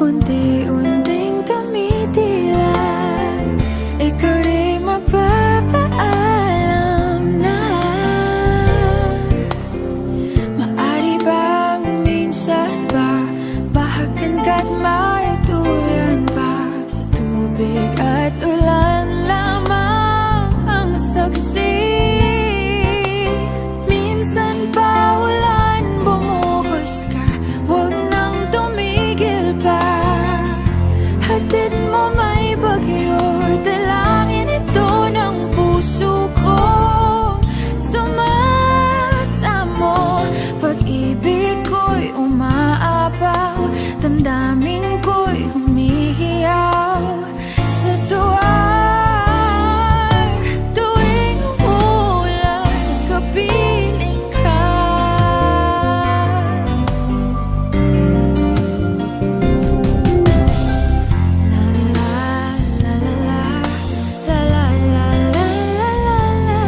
unti-unting tumitila, ikaw rin magpapaalam na. Maaari bang minsan ba bahagan ka't maituyan pa, sa tubig at ulan lamang ang saksi. Minsan pa ulan, bumuhos ka, huwag nang tumigil pa. Hatid mo may bagyo, dalangin ito ng puso ko. Sumasamo, pag-ibig ko'y umaapaw, damdamin ko'y humihiyaw sa tuwa. Tuwing umuulan, kapiling ka. La la la la la, la la la la la la la,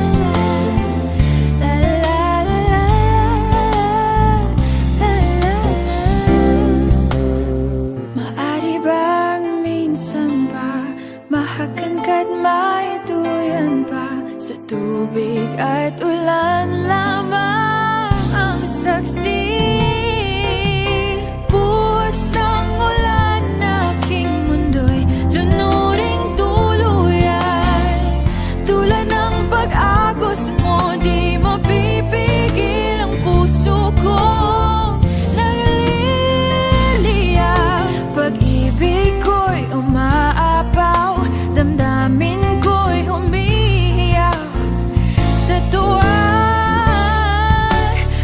la la la la la. Maaari bang minsan ba mahagan ka't maituyan pa, sa tubig at ulan lamang ang saksi. Buhos ng ulan, aking mundo'y lunuring tuluyan. Tulad ng pag-agos mo, di mapipigil ang puso ko. Nagliliyab, pag-ibig ko'y umaapaw, damdamin ko'y humihiyaw sa tuwa.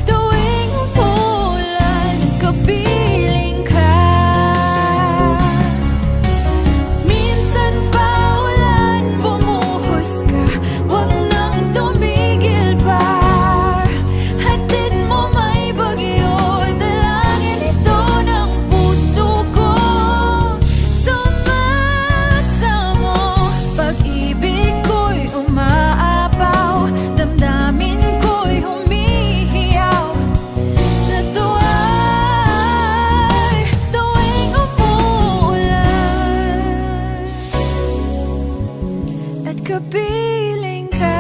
Tuwing umuulan, kapiling ka. Minsan pa ulan, bumuhos ka, huwag nang tumigil pa. Hatid mo may bagyo, dalangin ito ng puso ko. Sumasamo, pag-ibig ko'y umaapaw, damdamin ko'y humihiyaw sa tuwa. Tuwing umuulan at kapiling ka.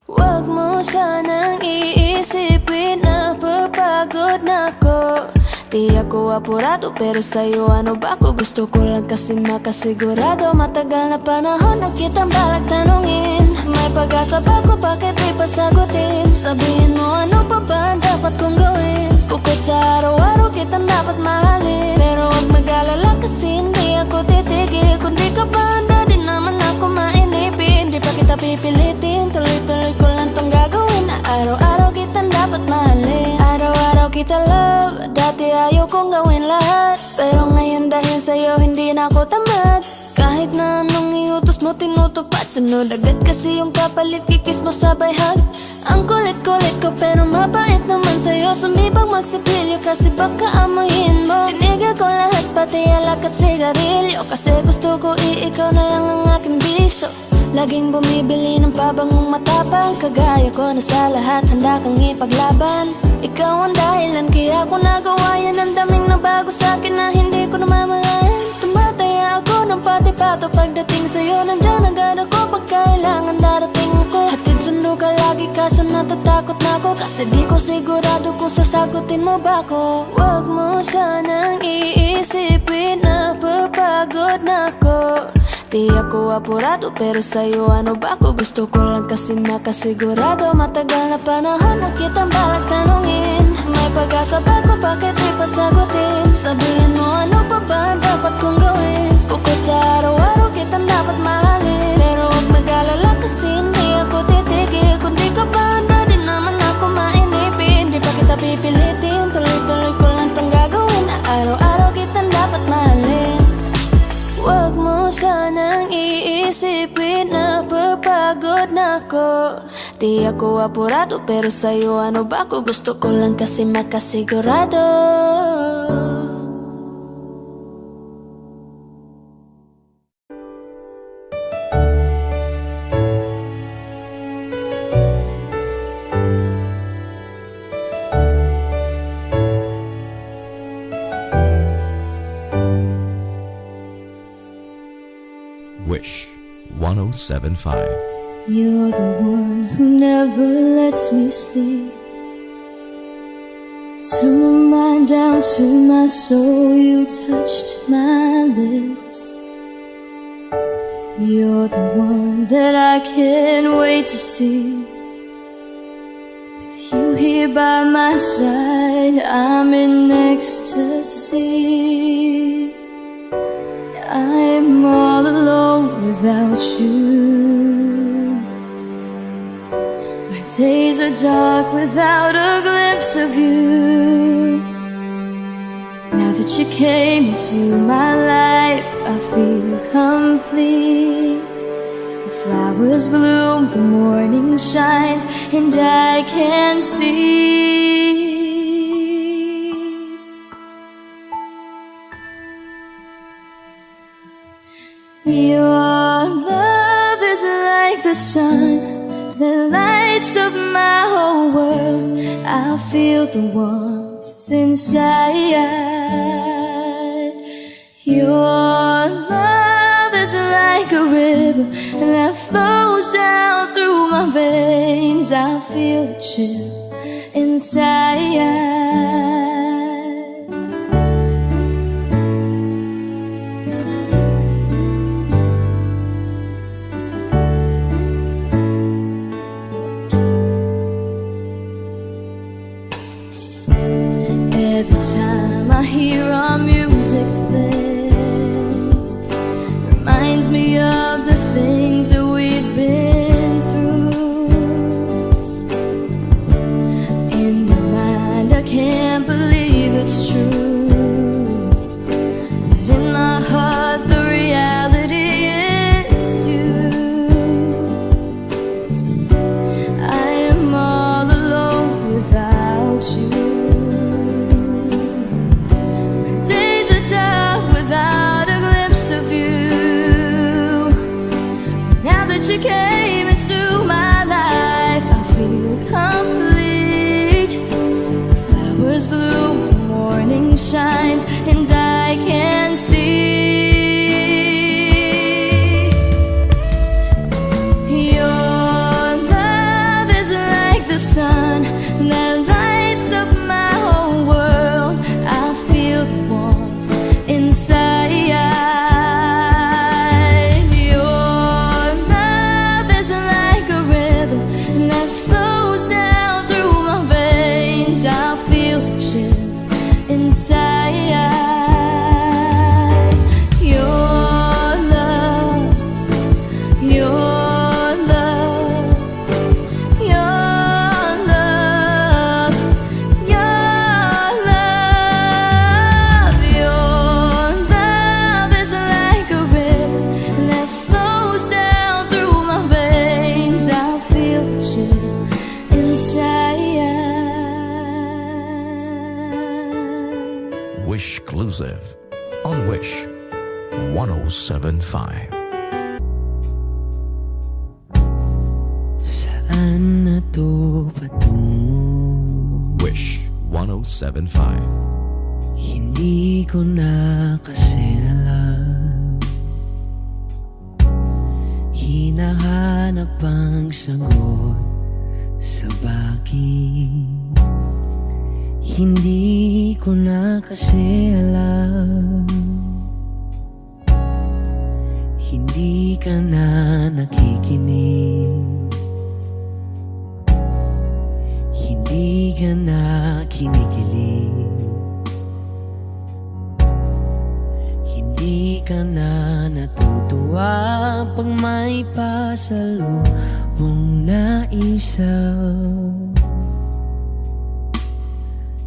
Huwag mo sanang iisipin na papagod na ko. Di Di ako apurado pero sa'yo ano ba ako? Gusto ko lang kasi makasigurado. Matagal na panahon na kitang balak tanungin. May pag-asa ba ko, bakit di pa sagutin? Sabihin mo ano pa ba ang dapat kong gawin? Bukod sa araw-araw kitang dapat mahalin. Pero huwag mag-alala kasi hindi ako titigil. Kung di ka ba handa, di naman ako mainipin. Di pa kita pipilitin, tuloy-tuloy ko lang tong gagawin. Na araw-araw kitang dapat mahalin. Araw-araw kita love, dati ayaw kong gawin lahat. Pero ngayon dahil sa'yo hindi na ako tamad. Kahit na anong iutos mo tinutupad. Sunod agad kasi yung kapalit, kikis mo sabay hug. Ang kulit-kulit ko pero mabait naman sa'yo. Sumibang magsipilyo kasi baka amoyin mo. Tinigil ko lahat pati alak at sigarilyo. Kasi gusto ko ikaw na lang ang aking bisyo. Laging bumibili ng pabangong matapang. Kagaya ko na sa lahat handa kang ipaglaban. Ikaw ang dahilan kaya ako nagawa yan. Ang daming nabago sa'kin na hindi ko namamalayan. Tumataya ako ng pati-pato pagdating sa'yo. Nandyan agad ako pag kailangan darating ako. Hatid sundo ka lagi kaso natatakot na ako. Kasi di ko sigurado kung sasagutin mo ba ko. Huwag mo sanang iisipin na papagod na ako. Di ako apurado pero sa'yo ano ba ako? Gusto ko lang kasi makasigurado. Matagal na panahon na kitang balak tanungin. May pag-asa ba ko, bakit di pa sagutin? Sabihin mo ano pa ba ang dapat kong gawin? Bukod sa araw-araw kitang dapat mahalin. Pero huwag mag-alala kasi hindi ako titigil. Kung di ka ba handa, di naman ako mainipin. Di pa kita pipilitin, tuloy-tuloy ko lang tong gagawin. Na araw-araw kitang dapat mahalin. Huwag mo sanang iisipin na papagod na ako. Di ako apurado pero sa'yo ano ba ako? Gusto ko lang kasi makasigurado. Wish 1075. You're the one who never lets me sleep. To my mind, down to my soul, you touched my lips. You're the one that I can't wait to see. With you here by my side, I'm in ecstasy. I'm all alone without you. My days are dark without a glimpse of you. Now that you came into my life, I feel complete. The flowers bloom, the morning shines, and I can see. Your love is like the sun that lights up my whole world. I feel the warmth inside. Your love is like a river that flows down through my veins. I feel the chill inside. Every time I hear our music play, reminds me of the things that we've been through. In my mind I can't believe it's true, but in my heart the reality is you. I am all alone without you. You came into my life, I feel complete. The flowers bloom, the morning shines, and I can see. Your love is like the sun that lights up my whole world. I feel exclusive on Wish 107.5. Saan na to patungo? Wish 107.5. Hindi ko na kasi alam. Hinahanap ang sagot sa bakit. Hindi ko na kasi alam. Hindi ka na nakikinig. Hindi ka na kinikilig. Hindi ka na natutuwa pag may pasalubong na isaw.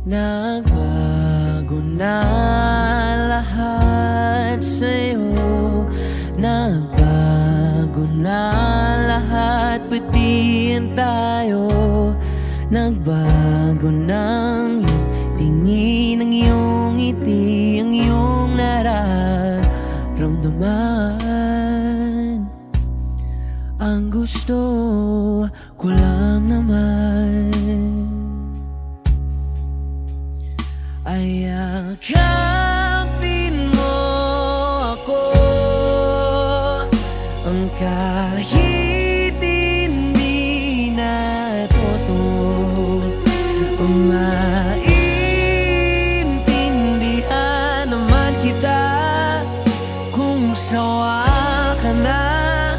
Nagbago na lahat sa'yo. Nagbago na lahat, pati yan tayo. Nagbago ng iyong tingin, ang iyong ngiti, ang iyong nararamdaman. Ang gusto ko lang naman ay yakapin mo ako, ang kahit hindi na totoo, maintindihan naman kita kung sawa ka na,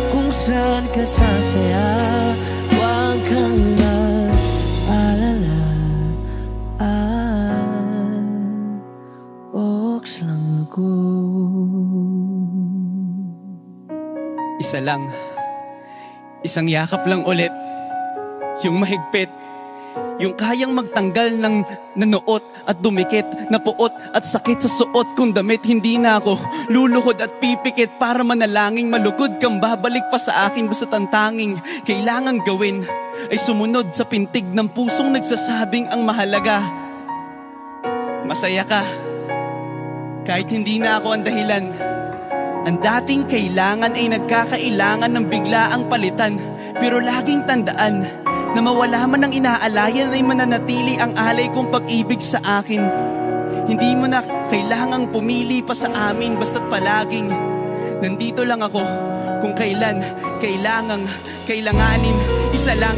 kung saan ka sasaya. Huwag kang mag-alala, Ox lang ako. Isa lang, isang yakap lang ulit, yung mahigpit, yung kayang magtanggal ng nanuot at dumikit, napuot at sakit sa suot kong damit. Hindi na ako luluhod at pipikit para manalangin malugod kang babalik pa sa akin. Basta ang tanging kailangang gawin ay sumunod sa pintig ng pusong nagsasabing ang mahalaga masaya ka. Kahit hindi na ako ang dahilan, ang dating kailangan ay nagkakailangan ng biglaang palitan. Pero laging tandaan na mawala man ang inaalayan ay mananatili ang alay kong pag-ibig sa akin. Hindi mo na kailangang pumili pa sa amin, basta't palaging nandito lang ako kung kailan kailanganin. Isa lang,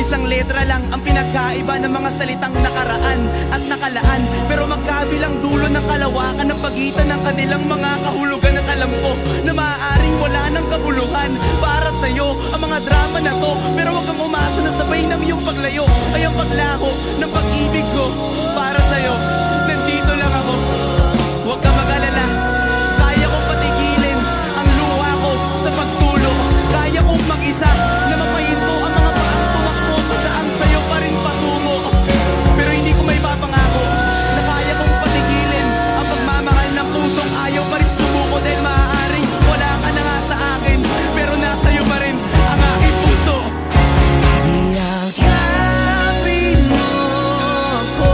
isang letra lang ang pinagkaiba ng mga salitang nakaraan at nakalaan. Pero magkabilang dulo ng kalawakan ng pagitan ng kanilang mga kahulugan. At alam ko na maaaring wala ng kabuluhan para sa'yo ang mga drama na to. Pero huwag kang umasa na sabay ng iyong paglayo ay ang paglaho ng pag-ibig ko para sa'yo. Nandito lang ako, huwag kang mag-alala. Kaya kong patigilin ang luha ko sa pagtulo. Kaya kong mag-isa na mapahinto ang mga paang tumakbo sa daan sa'yo pa rin patungo. Pero hindi ko may papangako na kaya kong patigilin ang pagmamahal ng pusong ayaw pa rin sumuko. Dahil maaaring wala ka na nga sa akin, pero nasa'yo pa rin ang aking puso. Yakapin mo ako,